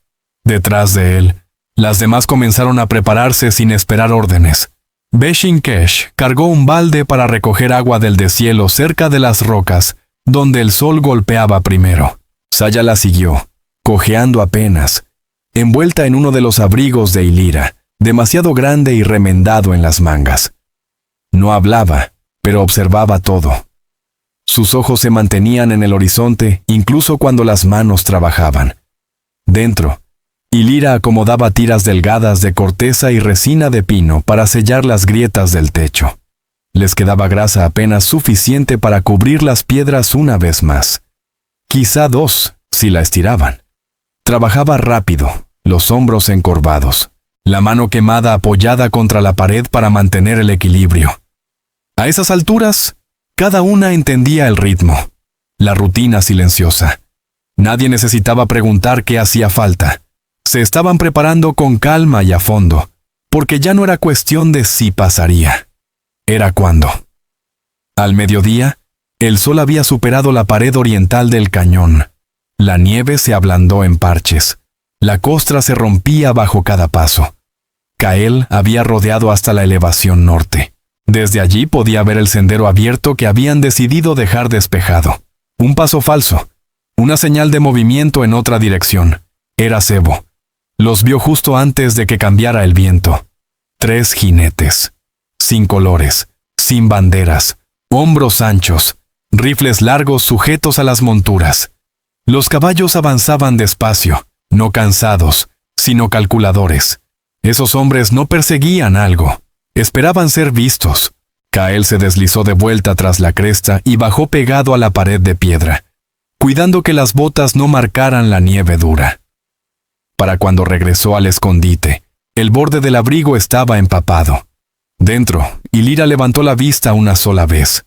Detrás de él, las demás comenzaron a prepararse sin esperar órdenes. Be-Shin-Kesh cargó un balde para recoger agua del deshielo cerca de las rocas, donde el sol golpeaba primero. Saya la siguió, cojeando apenas, envuelta en uno de los abrigos de Ilira, demasiado grande y remendado en las mangas. No hablaba, pero observaba todo. Sus ojos se mantenían en el horizonte incluso cuando las manos trabajaban. Dentro, Ilira acomodaba tiras delgadas de corteza y resina de pino para sellar las grietas del techo. Les quedaba grasa apenas suficiente para cubrir las piedras una vez más. Quizá 2, si la estiraban. Trabajaba rápido, los hombros encorvados, la mano quemada apoyada contra la pared para mantener el equilibrio. A esas alturas, cada una entendía el ritmo, la rutina silenciosa. Nadie necesitaba preguntar qué hacía falta. Se estaban preparando con calma y a fondo, porque ya no era cuestión de si pasaría. Era cuándo. Al mediodía, el sol había superado la pared oriental del cañón. La nieve se ablandó en parches. La costra se rompía bajo cada paso. Kyle había rodeado hasta la elevación norte. Desde allí podía ver el sendero abierto que habían decidido dejar despejado. Un paso falso, una señal de movimiento en otra dirección. Era cebo. Los vio justo antes de que cambiara el viento. 3 jinetes. Sin colores, sin banderas, hombros anchos, rifles largos sujetos a las monturas. Los caballos avanzaban despacio, no cansados, sino calculadores. Esos hombres no perseguían algo, esperaban ser vistos. Kyle se deslizó de vuelta tras la cresta y bajó pegado a la pared de piedra, cuidando que las botas no marcaran la nieve dura. Para cuando regresó al escondite, el borde del abrigo estaba empapado. Dentro, Ilira levantó la vista una sola vez.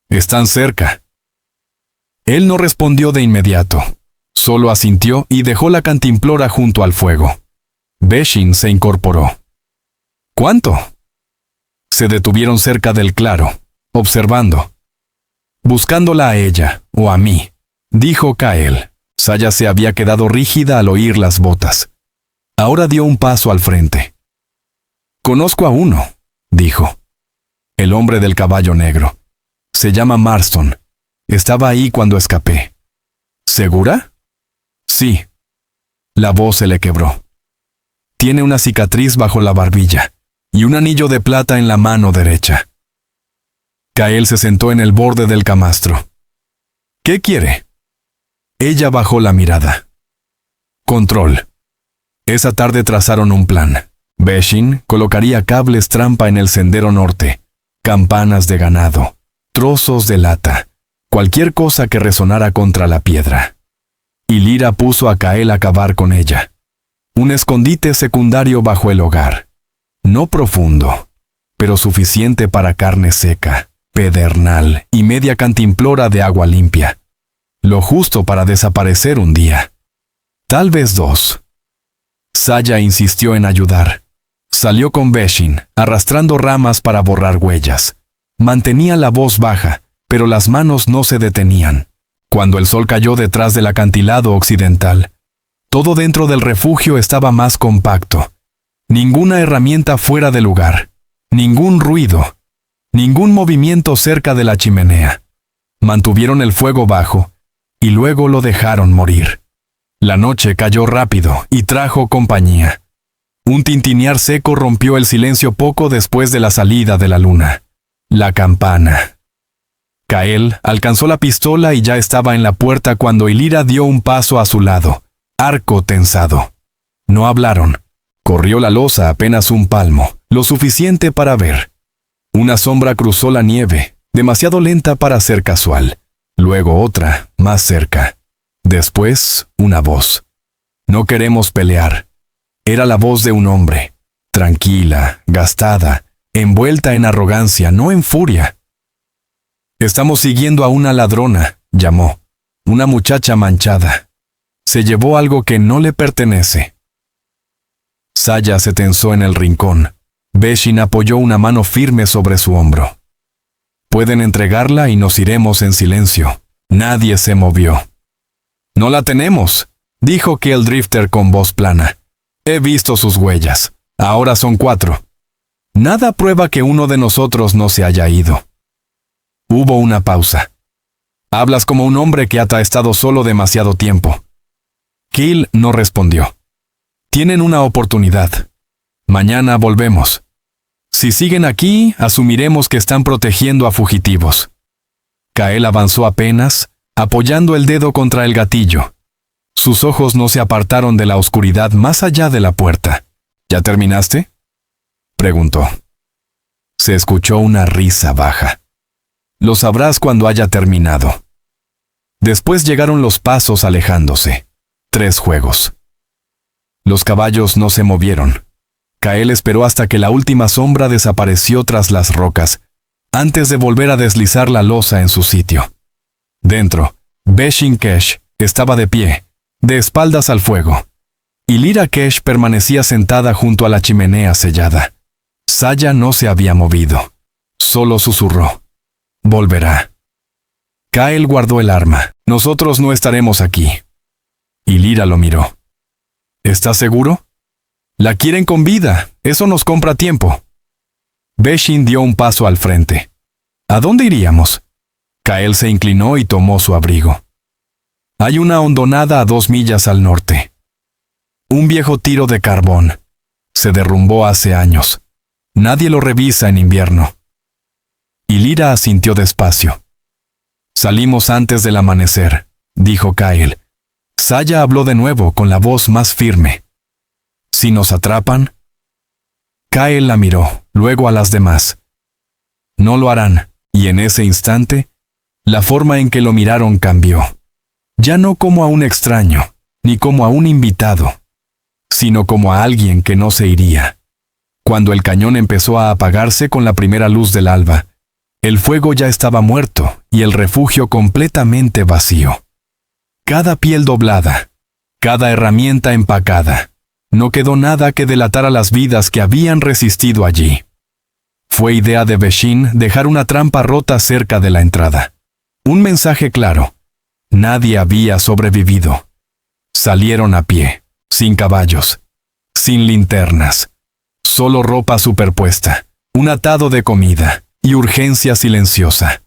«Están cerca». Él no respondió de inmediato, solo asintió y dejó la cantimplora junto al fuego. Be-Shin se incorporó. «¿Cuánto?» Se detuvieron cerca del claro, observando. «Buscándola a ella, o a mí», dijo Kyle. Saya se había quedado rígida al oír las botas. Ahora dio un paso al frente. «Conozco a uno», dijo. «El hombre del caballo negro. Se llama Marston. Estaba ahí cuando escapé». «¿Segura?» «Sí». La voz se le quebró. «Tiene una cicatriz bajo la barbilla y un anillo de plata en la mano derecha». Kyle se sentó en el borde del camastro. «¿Qué quiere?» Ella bajó la mirada. «Control». Esa tarde trazaron un plan. Be-Shin colocaría cables trampa en el sendero norte, campanas de ganado, trozos de lata, cualquier cosa que resonara contra la piedra. Ilira puso a Kyle a cavar con ella. Un escondite secundario bajo el hogar. No profundo, pero suficiente para carne seca, pedernal y media cantimplora de agua limpia. Lo justo para desaparecer un día. Tal vez 2. Saya insistió en ayudar. Salió con Be-Shin, arrastrando ramas para borrar huellas. Mantenía la voz baja, pero las manos no se detenían. Cuando el sol cayó detrás del acantilado occidental, todo dentro del refugio estaba más compacto. Ninguna herramienta fuera de lugar, ningún ruido, ningún movimiento cerca de la chimenea. Mantuvieron el fuego bajo, y luego lo dejaron morir. La noche cayó rápido y trajo compañía. Un tintinear seco rompió el silencio poco después de la salida de la luna. La campana. Kyle alcanzó la pistola y ya estaba en la puerta cuando Ilira dio un paso a su lado, arco tensado. No hablaron. Corrió la losa apenas un palmo, lo suficiente para ver. Una sombra cruzó la nieve, demasiado lenta para ser casual. Luego otra, más cerca. Después, una voz. No queremos pelear. Era la voz de un hombre, tranquila, gastada, envuelta en arrogancia, no en furia. Estamos siguiendo a una ladrona, llamó. Una muchacha manchada. Se llevó algo que no le pertenece. Saya se tensó en el rincón. Beshin apoyó una mano firme sobre su hombro. Pueden entregarla y nos iremos en silencio. Nadie se movió. No la tenemos, dijo Keldrifter con voz plana. He visto sus huellas. Ahora son 4. Nada prueba que uno de nosotros no se haya ido. Hubo una pausa. Hablas como un hombre que ha estado solo demasiado tiempo. Keel no respondió. Tienen una oportunidad. Mañana volvemos. Si siguen aquí, asumiremos que están protegiendo a fugitivos. Kael avanzó apenas, apoyando el dedo contra el gatillo. Sus ojos no se apartaron de la oscuridad más allá de la puerta. ¿Ya terminaste?, preguntó. Se escuchó una risa baja. Lo sabrás cuando haya terminado. Después llegaron los pasos alejándose. 3 juegos. Los caballos no se movieron. Kael esperó hasta que la última sombra desapareció tras las rocas, antes de volver a deslizar la losa en su sitio. Dentro, Beshin Kesh estaba de pie, de espaldas al fuego, y Lyra Kesh permanecía sentada junto a la chimenea sellada. Saya no se había movido. Solo susurró. Volverá. Kael guardó el arma. Nosotros no estaremos aquí. Y Lyra lo miró. ¿Estás seguro? La quieren con vida. Eso nos compra tiempo. Beshin dio un paso al frente. ¿A dónde iríamos? Kael se inclinó y tomó su abrigo. Hay una hondonada a 2 millas al norte. Un viejo tiro de carbón. Se derrumbó hace años. Nadie lo revisa en invierno. Y Lyra asintió despacio. Salimos antes del amanecer, dijo Kael. Saya habló de nuevo con la voz más firme. ¿Si nos atrapan? Kael la miró, luego a las demás. No lo harán, y en ese instante, la forma en que lo miraron cambió. Ya no como a un extraño, ni como a un invitado, sino como a alguien que no se iría. Cuando el cañón empezó a apagarse con la primera luz del alba, el fuego ya estaba muerto y el refugio completamente vacío. Cada piel doblada, cada herramienta empacada, no quedó nada que delatara las vidas que habían resistido allí. Fue idea de Beshin dejar una trampa rota cerca de la entrada. Un mensaje claro. Nadie había sobrevivido. Salieron a pie, sin caballos, sin linternas, solo ropa superpuesta, un atado de comida y urgencia silenciosa.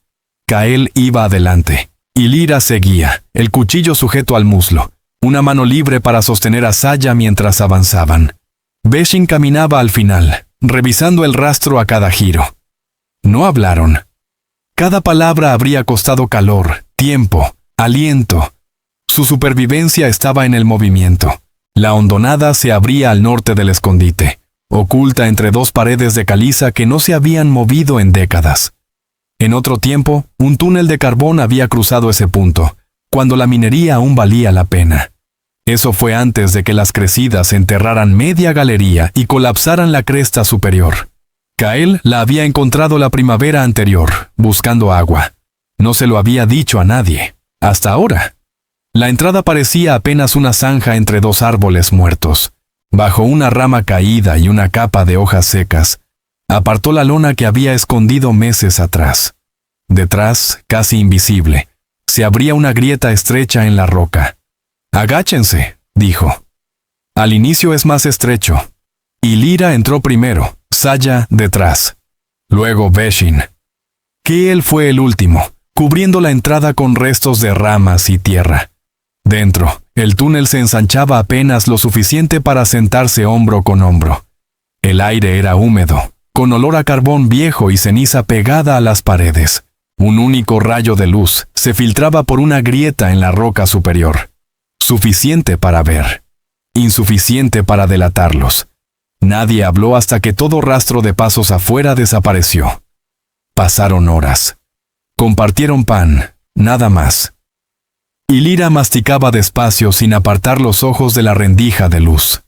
Kael iba adelante, y Lyra seguía, el cuchillo sujeto al muslo, una mano libre para sostener a Saya mientras avanzaban. Beshin caminaba al final, revisando el rastro a cada giro. No hablaron. Cada palabra habría costado calor, tiempo, aliento. Su supervivencia estaba en el movimiento. La hondonada se abría al norte del escondite, oculta entre 2 paredes de caliza que no se habían movido en décadas. En otro tiempo, un túnel de carbón había cruzado ese punto, cuando la minería aún valía la pena. Eso fue antes de que las crecidas enterraran media galería y colapsaran la cresta superior. Kael la había encontrado la primavera anterior, buscando agua. No se lo había dicho a nadie, hasta ahora. La entrada parecía apenas una zanja entre 2 árboles muertos. Bajo una rama caída y una capa de hojas secas, apartó la lona que había escondido meses atrás. Detrás, casi invisible, se abría una grieta estrecha en la roca. «Agáchense», dijo. Al inicio es más estrecho. Y Lyra entró primero, Saya detrás. Luego Beshin. Kael fue el último, cubriendo la entrada con restos de ramas y tierra. Dentro, el túnel se ensanchaba apenas lo suficiente para sentarse hombro con hombro. El aire era húmedo, con olor a carbón viejo y ceniza pegada a las paredes. Un único rayo de luz se filtraba por una grieta en la roca superior. Suficiente para ver. Insuficiente para delatarlos. Nadie habló hasta que todo rastro de pasos afuera desapareció. Pasaron horas. Compartieron pan, nada más. Y Lyra masticaba despacio sin apartar los ojos de la rendija de luz.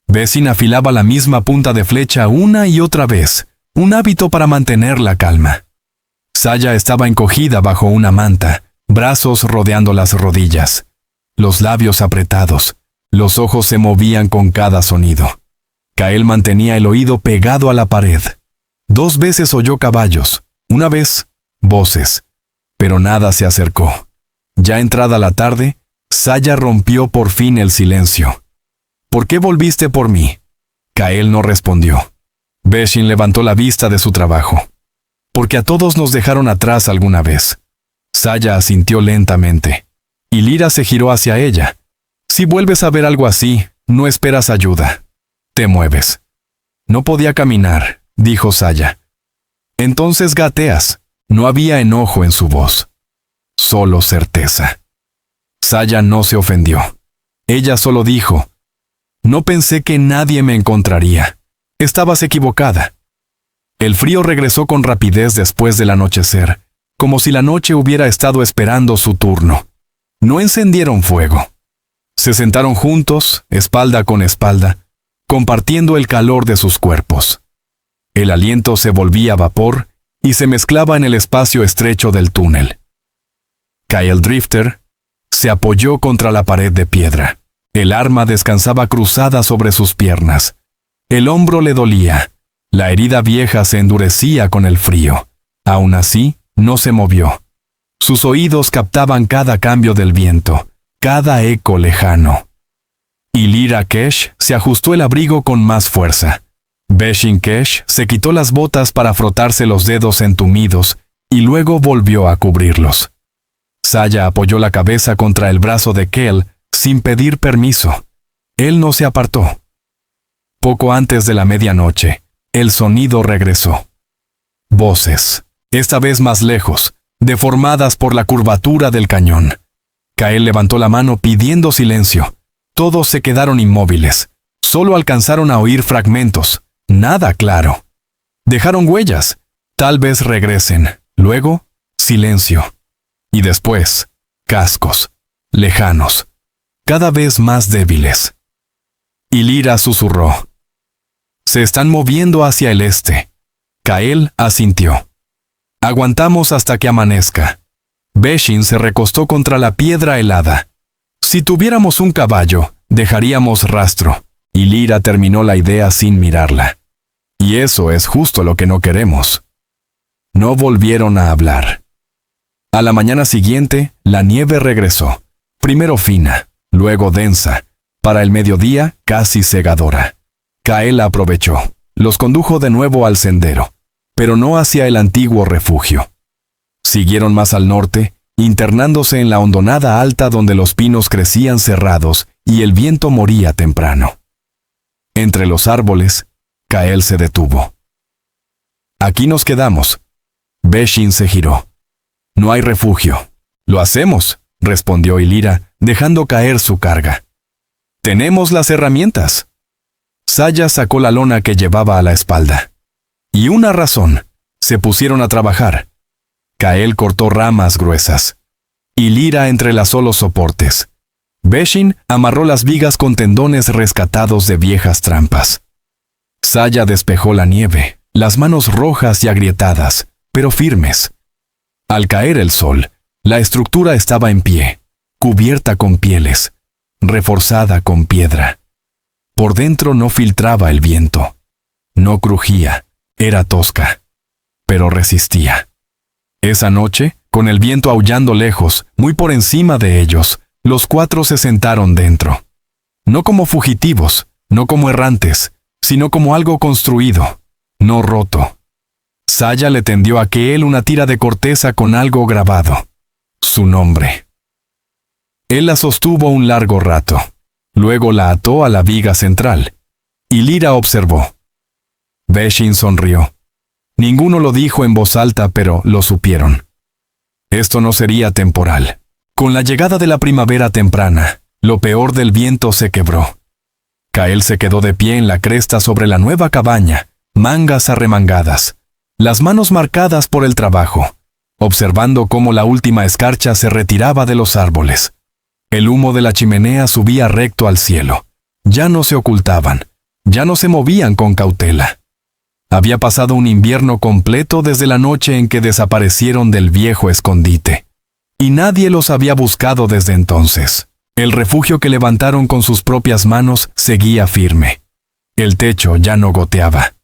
Bessin afilaba la misma punta de flecha una y otra vez, un hábito para mantener la calma. Saya estaba encogida bajo una manta, brazos rodeando las rodillas, los labios apretados, los ojos se movían con cada sonido. Kael mantenía el oído pegado a la pared. 2 veces oyó caballos, una vez, voces, pero nada se acercó. Ya entrada la tarde, Saya rompió por fin el silencio. ¿Por qué volviste por mí? Kael no respondió. Bessin levantó la vista de su trabajo. Porque a todos nos dejaron atrás alguna vez. Saya asintió lentamente. Y Lyra se giró hacia ella. Si vuelves a ver algo así, no esperas ayuda. Te mueves. No podía caminar, dijo Saya. Entonces gateas. No había enojo en su voz. Solo certeza. Saya no se ofendió. Ella solo dijo, no pensé que nadie me encontraría. Estabas equivocada. El frío regresó con rapidez después del anochecer, como si la noche hubiera estado esperando su turno. No encendieron fuego. Se sentaron juntos, espalda con espalda, compartiendo el calor de sus cuerpos. El aliento se volvía vapor y se mezclaba en el espacio estrecho del túnel. Kael Drifter se apoyó contra la pared de piedra. El arma descansaba cruzada sobre sus piernas. El hombro le dolía. La herida vieja se endurecía con el frío. Aún así, no se movió. Sus oídos captaban cada cambio del viento, cada eco lejano. Y Lyra Kesh se ajustó el abrigo con más fuerza. Bessin Kesh se quitó las botas para frotarse los dedos entumidos y luego volvió a cubrirlos. Saya apoyó la cabeza contra el brazo de Kel sin pedir permiso. Él no se apartó. Poco antes de la medianoche, el sonido regresó. Voces, esta vez más lejos, deformadas por la curvatura del cañón. Kael levantó la mano pidiendo silencio. Todos se quedaron inmóviles. Solo alcanzaron a oír fragmentos. Nada claro. Dejaron huellas. Tal vez regresen. Luego, silencio. Y después, cascos. Lejanos. Cada vez más débiles. Y Lyra susurró. Se están moviendo hacia el este. Kael asintió. Aguantamos hasta que amanezca. Bessin se recostó contra la piedra helada. Si tuviéramos un caballo, dejaríamos rastro. Y Lyra terminó la idea sin mirarla. Y eso es justo lo que no queremos. No volvieron a hablar. A la mañana siguiente, la nieve regresó. Primero fina, luego densa. Para el mediodía, casi cegadora. Kael la aprovechó. Los condujo de nuevo al sendero, pero no hacia el antiguo refugio. Siguieron más al norte, internándose en la hondonada alta donde los pinos crecían cerrados y el viento moría temprano. Entre los árboles, Kael se detuvo. Aquí nos quedamos. Bessin se giró. No hay refugio. Lo hacemos, respondió Lyra, dejando caer su carga. Tenemos las herramientas. Saya sacó la lona que llevaba a la espalda. Y una razón. Se pusieron a trabajar. Kael cortó ramas gruesas. Y Lyra entrelazó los soportes. Bessin amarró las vigas con tendones rescatados de viejas trampas. Saya despejó la nieve, las manos rojas y agrietadas, pero firmes. Al caer el sol, la estructura estaba en pie, cubierta con pieles, reforzada con piedra. Por dentro no filtraba el viento. No crujía, era tosca, pero resistía. Esa noche, con el viento aullando lejos, muy por encima de ellos, los 4 se sentaron dentro. No como fugitivos, no como errantes, sino como algo construido, no roto. Saya le tendió a Kael una tira de corteza con algo grabado. Su nombre. Él la sostuvo un largo rato. Luego la ató a la viga central. Y Lyra observó. Bessin sonrió. Ninguno lo dijo en voz alta, pero lo supieron. Esto no sería temporal. Con la llegada de la primavera temprana, lo peor del viento se quebró. Kael se quedó de pie en la cresta sobre la nueva cabaña, mangas arremangadas, las manos marcadas por el trabajo, observando cómo la última escarcha se retiraba de los árboles. El humo de la chimenea subía recto al cielo. Ya no se ocultaban, ya no se movían con cautela. Había pasado un invierno completo desde la noche en que desaparecieron del viejo escondite. Y nadie los había buscado desde entonces. El refugio que levantaron con sus propias manos seguía firme. El techo ya no goteaba.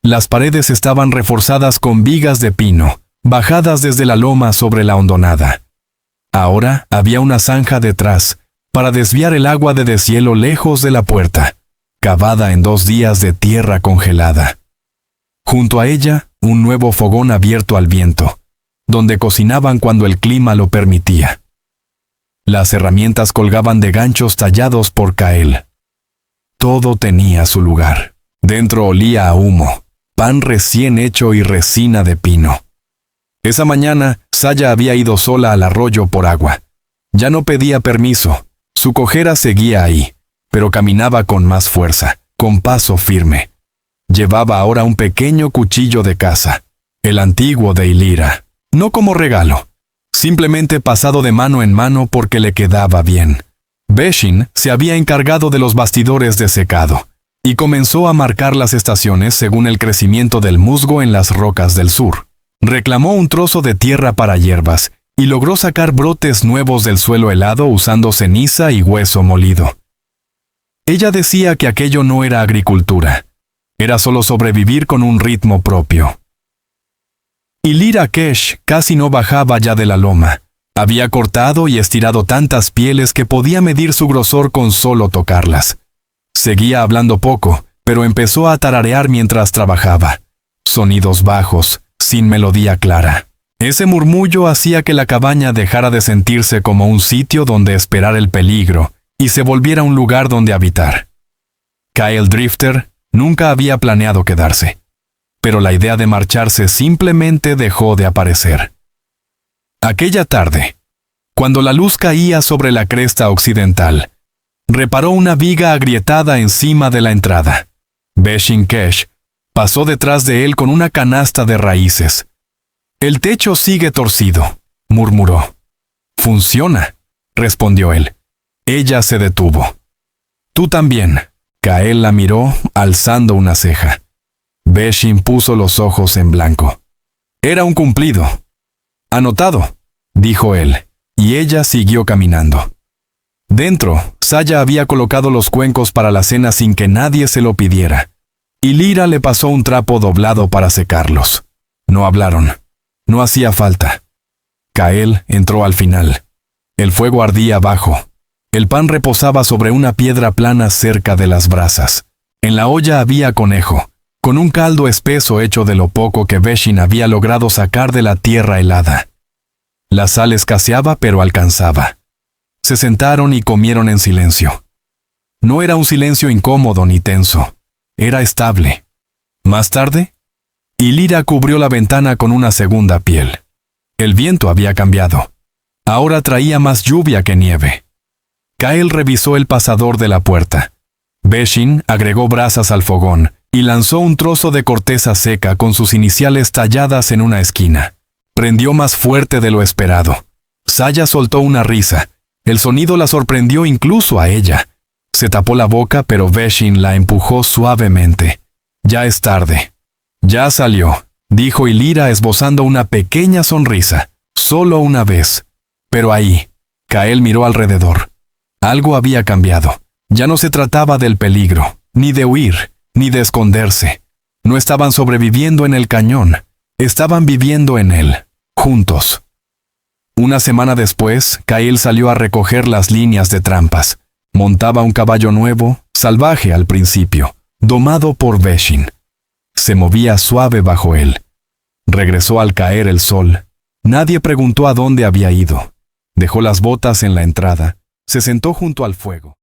Las paredes estaban reforzadas con vigas de pino, bajadas desde la loma sobre la hondonada. Ahora había una zanja detrás, para desviar el agua de deshielo lejos de la puerta, cavada en 2 días de tierra congelada. Junto a ella, un nuevo fogón abierto al viento, donde cocinaban cuando el clima lo permitía. Las herramientas colgaban de ganchos tallados por Kael. Todo tenía su lugar. Dentro olía a humo, pan recién hecho y resina de pino. Esa mañana, Saya había ido sola al arroyo por agua. Ya no pedía permiso. Su cojera seguía ahí, pero caminaba con más fuerza, con paso firme. Llevaba ahora un pequeño cuchillo de caza, el antiguo de Ilira, no como regalo, simplemente pasado de mano en mano porque le quedaba bien. Beshin se había encargado de los bastidores de secado, y comenzó a marcar las estaciones según el crecimiento del musgo en las rocas del sur. Reclamó un trozo de tierra para hierbas, y logró sacar brotes nuevos del suelo helado usando ceniza y hueso molido. Ella decía que aquello no era agricultura, era solo sobrevivir con un ritmo propio. Ilira Kesh casi no bajaba ya de la loma. Había cortado y estirado tantas pieles que podía medir su grosor con solo tocarlas. Seguía hablando poco, pero empezó a tararear mientras trabajaba. Sonidos bajos, sin melodía clara. Ese murmullo hacía que la cabaña dejara de sentirse como un sitio donde esperar el peligro y se volviera un lugar donde habitar. Kael Drifter nunca había planeado quedarse, pero la idea de marcharse simplemente dejó de aparecer. Aquella tarde, cuando la luz caía sobre la cresta occidental, reparó una viga agrietada encima de la entrada. Beshin Kesh pasó detrás de él con una canasta de raíces. «El techo sigue torcido», murmuró. «Funciona», respondió él. Ella se detuvo. «Tú también». Kael la miró, alzando una ceja. Beshin puso los ojos en blanco. Era un cumplido. «Anotado», dijo él, y ella siguió caminando. Dentro, Saya había colocado los cuencos para la cena sin que nadie se lo pidiera. Ilira le pasó un trapo doblado para secarlos. No hablaron. No hacía falta. Kael entró al final. El fuego ardía abajo. El pan reposaba sobre una piedra plana cerca de las brasas. En la olla había conejo, con un caldo espeso hecho de lo poco que Beshin había logrado sacar de la tierra helada. La sal escaseaba pero alcanzaba. Se sentaron y comieron en silencio. No era un silencio incómodo ni tenso. Era estable. Más tarde, Ilira cubrió la ventana con una segunda piel. El viento había cambiado. Ahora traía más lluvia que nieve. Kael revisó el pasador de la puerta. Beshin agregó brasas al fogón y lanzó un trozo de corteza seca con sus iniciales talladas en una esquina. Prendió más fuerte de lo esperado. Saya soltó una risa. El sonido la sorprendió incluso a ella. Se tapó la boca, pero Beshin la empujó suavemente. «Ya es tarde». «Ya salió», dijo Ilira esbozando una pequeña sonrisa. «Solo una vez». Pero ahí, Kael miró alrededor. Algo había cambiado. Ya no se trataba del peligro, ni de huir, ni de esconderse. No estaban sobreviviendo en el cañón. Estaban viviendo en él, juntos. Una semana después, Kael salió a recoger las líneas de trampas. Montaba un caballo nuevo, salvaje al principio, domado por Beshin. Se movía suave bajo él. Regresó al caer el sol. Nadie preguntó a dónde había ido. Dejó las botas en la entrada. Se sentó junto al fuego.